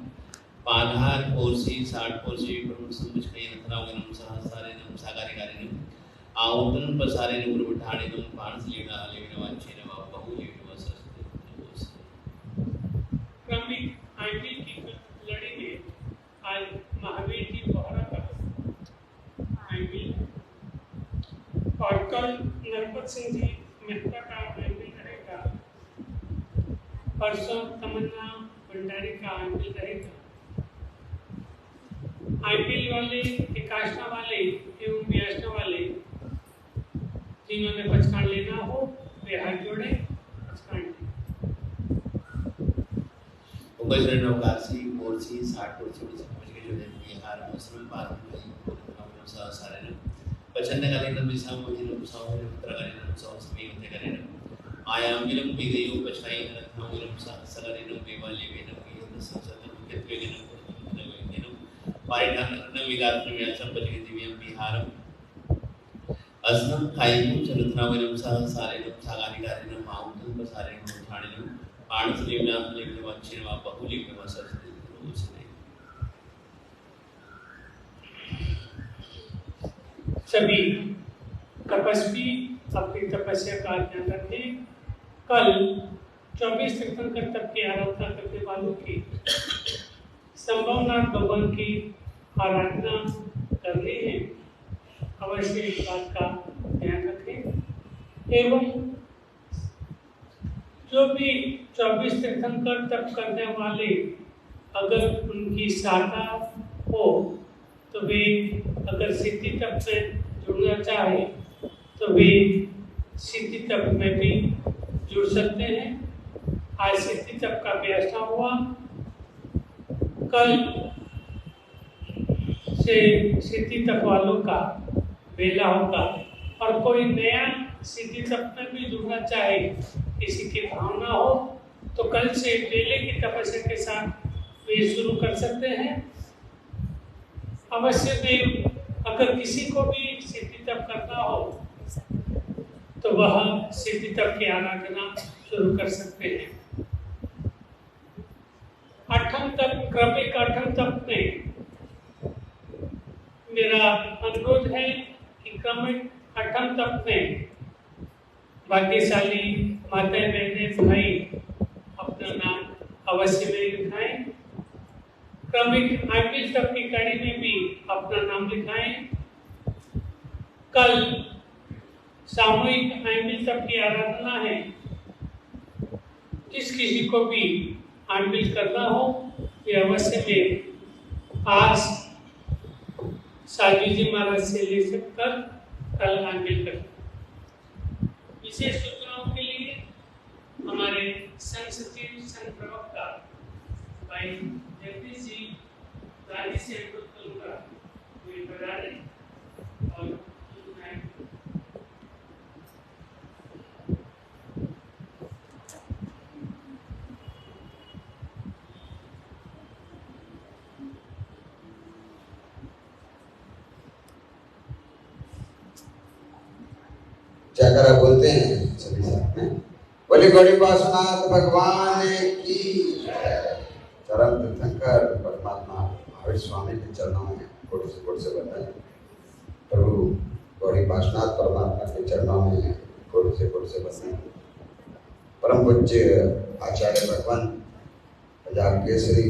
पाधार पोरसी साठ पोरसी प्रमुख समुच कई नथरावनम सहसारिणम साकारिकालिनम आउतन पसारिणम गुरुठाणिनम पाणसलीना अलेविना वांचेन वा बहुलीविना वसस्ते। क्रमिक आईपीएल की लड़ी में आज महावीर जी बोहरा का आईपीएल और कल नरपत सिंह जी मेहता का आईपीएल रहेगा, परसों तमन्ना भंडारी का आईपीएल रहेगा। आईपीएल वाले, एकाशना वाले एवं व्यासना वाले जिन्होंने पचकान लेना हो वे हाथ जोड़े, पचकान उपजन काशी पोरसी साठ पोरसी समझ के जो है बिहार मुस्लिम भारत में सारे वचनकालिनम दिशामोहिनम सामोहिनम मंत्रकालिनम सवसमयत्यकालिनम आयामिनम विगयो पचाई नथरावनम सहसारिणम देवालेवेनम यद संसतम यत्वेगनम पारिणानम विगात्रम याचम बलिदिव्यम बिहारम असनम कायम चरित्रमनु सहसारिणम साकारिकारिणम आउतन पसारिणम उठाणिनम पाणसलीना अलेविना वांचेन वा बहुलीविना वसस्ते। सभी तपस्वी अपनी तपस्या का ध्यान रखें। कल 24 तीर्थंकर तप की आराधना करने वालों की संभवनाथ भगवान की आराधना करनी है, अवश्य इस बात का ध्यान रखें। एवं जो भी 24 तीर्थंकर तप करने वाले अगर उनकी साधा हो तो वे अगर सिद्धि तप में जुड़ना चाहे तो वे सिद्धि तप में भी जुड़ सकते हैं। आज सिद्धि तप का व्याख्या हुआ, कल से सिद्धि तप वालों का बेला होगा और कोई नया सिद्धि तप में भी जुड़ना चाहे, किसी की भावना हो तो कल से बेले की तपस्या के साथ वे शुरू कर सकते हैं। अवश्य में अगर किसी को भी सिद्धि तप करना हो तो वह सिद्धि तप की आराधना शुरू कर सकते हैं। आठम तप, क्रमिक आठम तप में मेरा अनुरोध है कि क्रमिक आठम तप में भाग्यशाली माताएं बहनें भाई अपना नाम अवश्य में लिखाएं। क्रमिक आईपीएल तप की कड़ी में भी अपना नाम लिखाएं। कल सामूहिक आईपीएल तप की आराधना है, जिस किसी को भी आईपीएल करना हो वे अवश्य में आज साजू जी महाराज से ले सककर कल आईपीएल करें। विशेष सूचनाओं के लिए हमारे संघ सचिव, संघ प्रवक्ता भाई जगदीश जी राजी से अनुरोध करूंगा वे बता दें और जाकर बोलते हैं सभी साथ में, बोले गौड़ी पार्श्वनाथ भगवान की चरण तीर्थंकर परमात्मा महावीर स्वामी के चरणों में कोटि से बताए। प्रभु गौड़ी पार्श्वनाथ परमात्मा के चरणों में कोटि से बसाए। परम पूज्य आचार्य भगवान पंजाब केसरी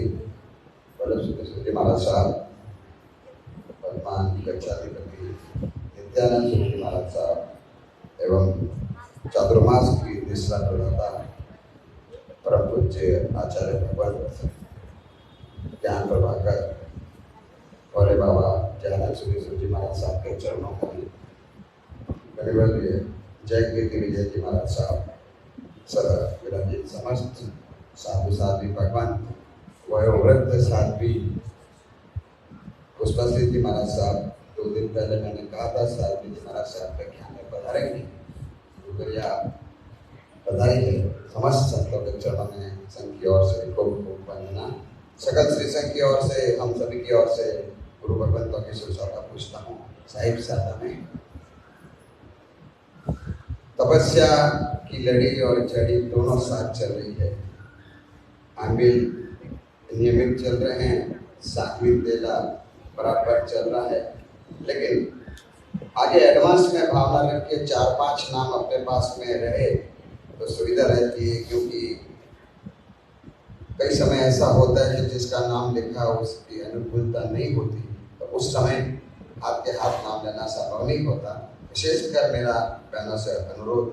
वल्लभ महाराज साहब, वर्तमान गच्छाधिपति नित्यानंद सूर्य महाराज साहब एवं चातुर्मास की निष्ठा प्रदाता परम पूज्य आचार्य भगवान ज्ञान प्रभाकर भोले बाबा जयानंद सूर्य जी महाराज साहब के चरणों में गणिवर्य जय कीर्ति विजय जी महाराज साहब, सर विराजित समस्त साधु साध्वी भगवान वयोवृद्ध साध्वी पुष्पाश्री जी महाराज साहब, 2 दिन पहले मैंने कहा था साध्वी जी महाराज साहब व्याख्यान में पधारेंगे, बधाई है। समस्त संतों के चरणों में संघ की ओर से खूब वंदना, सकल श्री संघ की ओर से, हम सभी की ओर से गुरु भगवंतों की सुरक्षा पूछता हूँ। साहिब सादा में तपस्या की लड़ी और जड़ी दोनों साथ चल रही है। आमिल नियमित चल रहे हैं, सात्विक बेला बराबर चल रहा है, लेकिन आगे एडवांस में भावना रख के 4-5 नाम अपने पास में रहे तो सुविधा रहती है, क्योंकि कई समय ऐसा होता है कि जिसका नाम लिखा उसकी अनुकूलता नहीं होती, तो उस समय आपके हाथ नाम लेना संभव नहीं होता। विशेषकर मेरा बहनों से अनुरोध,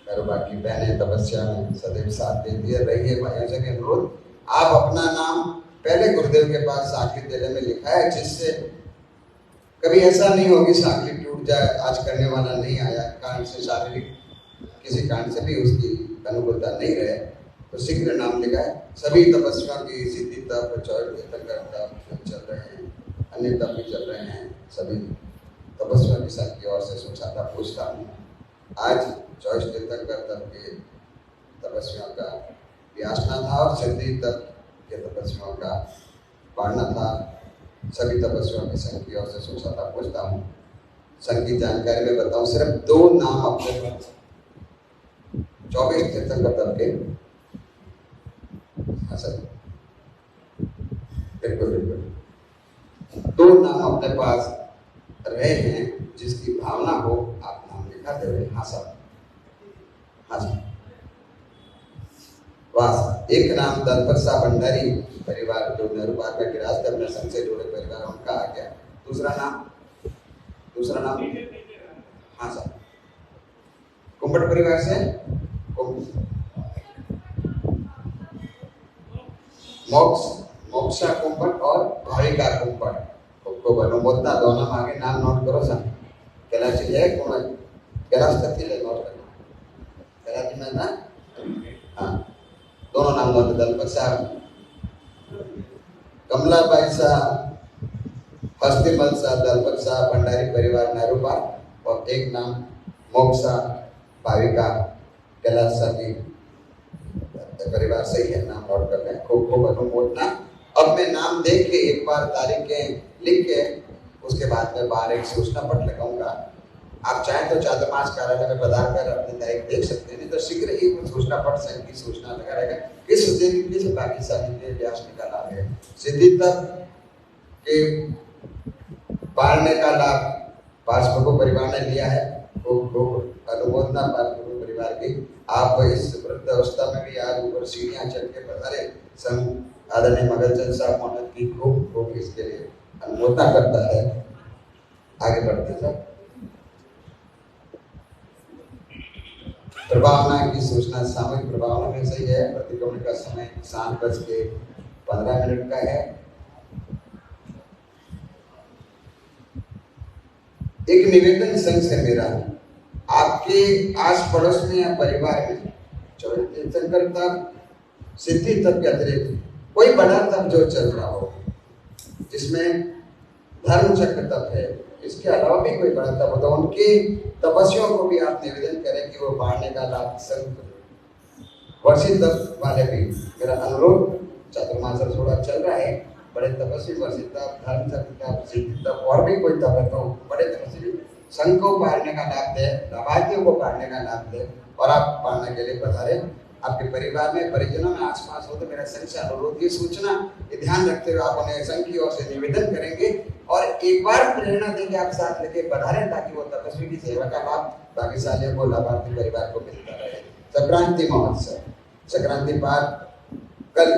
मेरे बाकी बहनें तपस्या में सदैव साथ देती है, रही है, भाइयों से भी अनुरोध, आप अपना नाम पहले गुरुदेव के पास साखी देने में लिखा है, जिससे कभी ऐसा नहीं होगी साखी टूट जाए, आज करने वाला नहीं आया, कारण से शारीरिक किसी कारण से भी उसकी अनुकूलता नहीं रहे, तो शीघ्र नाम लिखा है। सभी तपस्या की सिद्धि तप, तप चल रहे हैं, अन्य तप भी चल रहे हैं, सभी तपस्या की संघ की ओर से सुचाता पूछता हूँ। आज 24 तीर्थंकर तप के तपस्वियों का व्यासना था और सिद्धि तप के तपस्वियों का पढ़ना था। सभी तपस्वियों की संघ की ओर से सुचाता पूछता हूँ। संघ की जानकारी में बताऊँ, सिर्फ 2 नाम अपने पास 24 तीर्थंकर तप के, हाँ सर, बिल्कुल बिल्कुल 2 नाम अपने पास रहे हैं, जिसकी भावना हो आप नाम लिखा दे। हाँ सर, हाँ सर, वाह। एक नाम दलपत भंडारी परिवार जो नेहरू पार्क में गिराज थे, अपने संघ से जुड़े परिवार, उनका आ गया। दूसरा नाम हाँ सर, कुंभट परिवार से मोक्षा कुंभट और भाविका कुंभट को बनोबोधना दोनों आगे नाम नोट करो सर। कैलाश जी है कौन है? कैलाश तक ले नोट करना, कैलाश जी में ना, हाँ, दोनों नाम नोट। दलपत साहब, कमलाबाई साहब, हस्तिमल साहब, दलपत साहब भंडारी परिवार नेहरू पार्क, और एक नाम मोक्षा भाविका कैलाश साहब की परिवार से ही है, नाम नोट कर लें। खूब अनुमोदना। अब मैं नाम देख के एक बार तारीखें लिख के उसके बाद में बाहर एक सूचना पट लगाऊंगा। आप चाहें तो चातुर्मास कार्यालय में पधार कर अपनी तारीख देख सकते हैं, नहीं तो शीघ्र ही वो सूचना पट संघ की सूचना लगा रहेगा। किस दिन किस भाग्यशाली के व्यास निकाला है। सिद्धि तप के पालने का लाभ पार्श्व परिवार ने लिया है। खूब अनुमोदना पार्श्व परिवार की। आप इस वृद्ध अवस्था में भी आज ऊपर सीढ़ियां चढ़ के पधारे। संघ आदरणीय मगलचंद साहब मोहम्मद की खूब इसके लिए अनुमोदना करता है। आगे बढ़ते सर। प्रभावना की सूचना सामूहिक प्रभावना में सही है। प्रतिक्रमण का समय 7:15 का है। एक निवेदन संघ से मेरा, आपके आस पड़ोस में या परिवार में तीर्थंकर तप, सिद्धि तप के अतिरिक्त कोई बड़ा तप जो चल रहा हो, जिसमें धर्म चक्र तप है, इसके अलावा भी कोई बड़ा तप होता है, उनके तपस्वियों को भी आप निवेदन करें कि वो बाढ़ने का लाभ संघ वर्षित तप वाले भी। मेरा अनुरोध, चातुर्मास थोड़ा चल रहा है, बड़े तपस्वी वर्षित तप, धर्म चक्र तप, सिद्धि तप और भी कोई तप है तो बड़े तपस्वी संघ को पालने का लाभ दे, लाभार्थियों को पालने का लाभ दे, और आप पालने के लिए पधारे। आपके परिवार में, परिजनों में आसपास हो तो मेरा संघ से अनुरोध, ये सूचना ये ध्यान रखते हुए आप उन्हें संघ की ओर से निवेदन करेंगे और एक बार प्रेरणा देंगे, आप साथ लेके पधारें, ताकि वो तपस्वी की सेवा का लाभ भाग्यशालियों को, लाभार्थी परिवार को मिलता रहे। संक्रांति महोत्सव, संक्रांति पाठ कल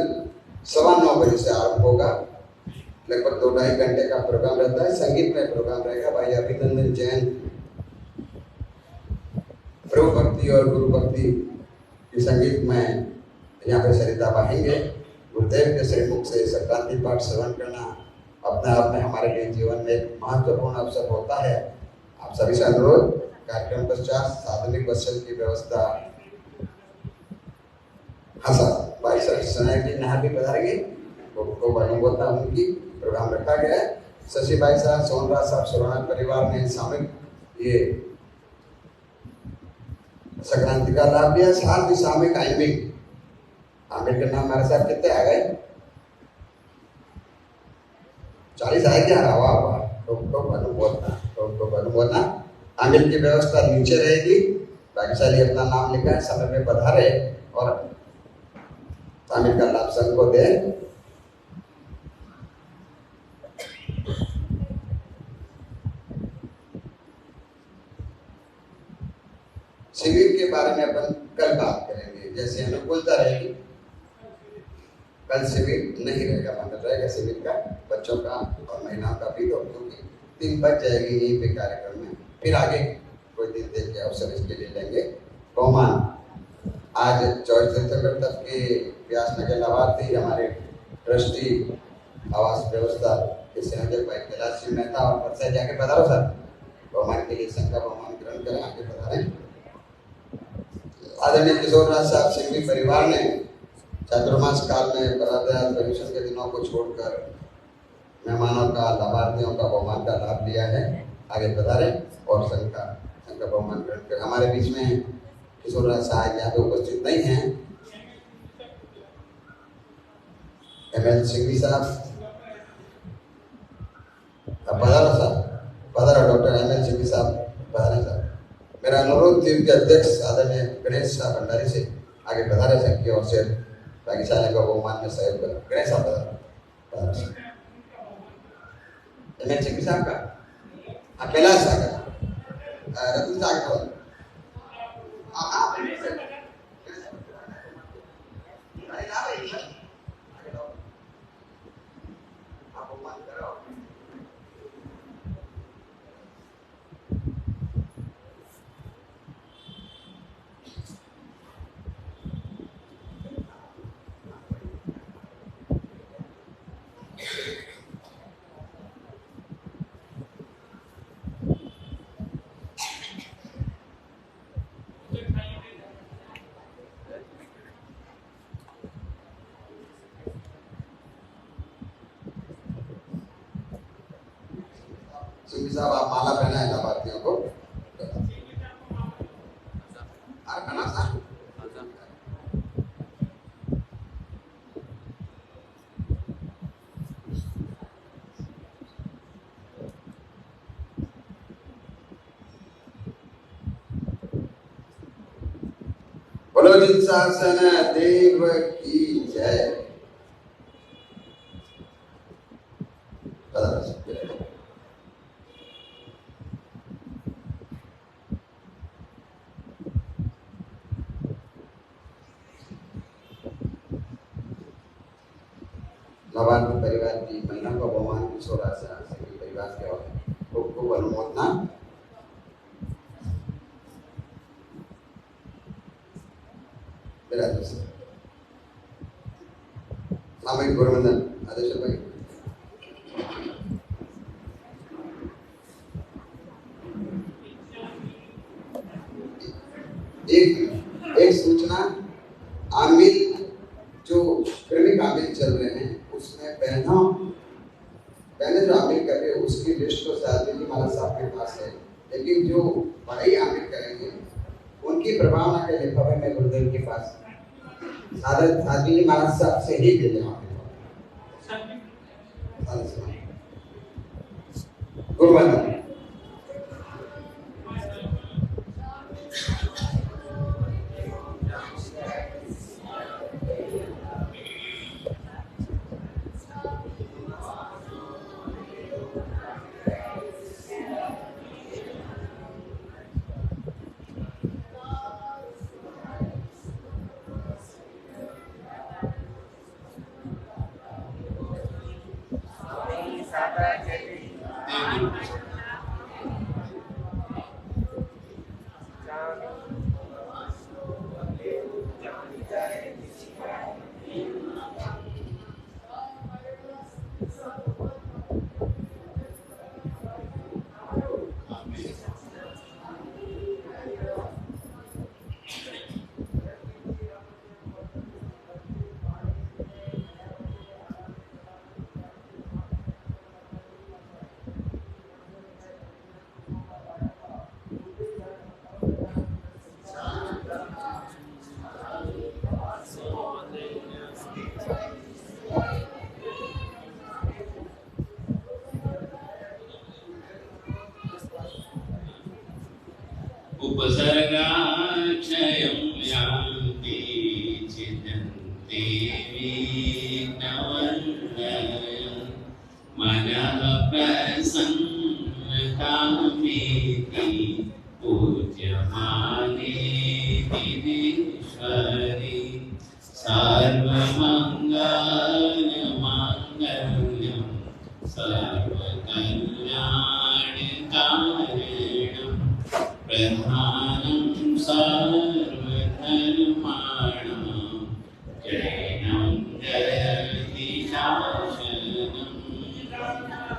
9:15 बजे से आरंभ होगा। लगभग 2-2.5 घंटे का प्रोग्राम रहता है। संगीत में प्रोग्राम रहेगा। भाई अभिनंदन जैन प्रभु भक्ति और गुरु भक्ति की संगीत में यहाँ पे सरिता बहेंगे। गुरुदेव के श्रीमुख से संक्रांति पाठ श्रवण करना अपने आप में हमारे लिए जीवन में एक महत्वपूर्ण अवसर होता है। आप सभी से अनुरोध, कार्यक्रम पश्चात साधनिक वत्सल की व्यवस्था, हाँ सर, भाई सर सनाटी नहा भी पधारेंगे, को अनुमोदना उनकी प्रोग्राम रखा गया है। शशि भाई साहब, सोनराज साहब, सोनार परिवार ने सामूहिक ये संक्रांति का लाभ लिया। साथ ही सामूहिक आमिर के नाम हमारे साथ कितने आ गए? 40 आए क्या? वाह, तो अनुमोदना। आमिर की व्यवस्था नीचे रहेगी। भाग्यशाली अपना नाम लिखा है, समय में पधारे और तामिल का लाभ संघ को दे। शिविर के बारे में अपन कल बात करेंगे, जैसे अनुकूलता रहेगी। कल शिविर नहीं रहेगा, मंडल रहेगा शिविर का, बच्चों का और महिलाओं का भी, क्योंकि 3 बज जाएगी यहीं पे कार्यक्रम में। फिर आगे कोई दिन देख के अवसर इसके लिए लेंगे। बहुमान आज 24 सितंबर तक के व्यास नगर लाभार्थी हमारे ट्रस्टी आवास व्यवस्था के संयोजक भाई कैलाश सिंह मेहता और पद से जाके पधारो सर। बहुमान के लिए संघ का बहुमान ग्रहण करें, आगे पधारें। आदरणीय किशोर राज साहब सिंघवी परिवार ने चातुर्मास काल में बराबर परिषद के दिनों को छोड़कर मेहमानों का, लाभार्थियों का बहुमान का लाभ लिया है। आगे पधारे और संघ का बहुमान ग्रहण करें। हमारे बीच में किशोर राज साहब यहाँ पे उपस्थित नहीं हैं। ML सिंघवी साहब पधारो साहब, पधारो डॉक्टर ML सिंघवी साहब पधारे साहब। मेरा अनुरोध टीम के अध्यक्ष आदरणीय गणेश साहब भंडारी से आगे पधारे संघ की ओर से भाग्यशाली का बहुमान में सहयोग करें। गणेश साहब पधारे। ML सिंघवी साहब का कैलाश साहब का रतन साहब का सिंघवी साहब आप माला पहना है लाभार्थियों को। बोलो जिनशासन देव की जय। लाभार्थी परिवार की महिलाओं का बहुमान किशोर राज सिंघवी परिवार के और खूब अनुमोदना। सामूहिक गुरुवंदन आदेश भाई। एक सूचना, आमिल जो क्रमिक आमिल चल रहे हैं उसमें पहले जो आमिल कर रहे हैं उसकी लिस्ट तो सादगी माला साहब के पास है, लेकिन जो बड़े आमिल करेंगे उनकी प्रभावना के लिफाफे में गुरुदेव के पास सादगी माला साहब से ही दे दें। गुरुवंदन। उपसर्गाक्षयं यान्ति चिन्तन्ति विघ्नवर्धयं मनः प्रसन्नतामेति पूज्यमाने दिनेश्वरी सर्वमङ्गलमाङ्गल्यं सर्वकल्याणकारिणं प्रधानं सर्वधर्मस्वरूपं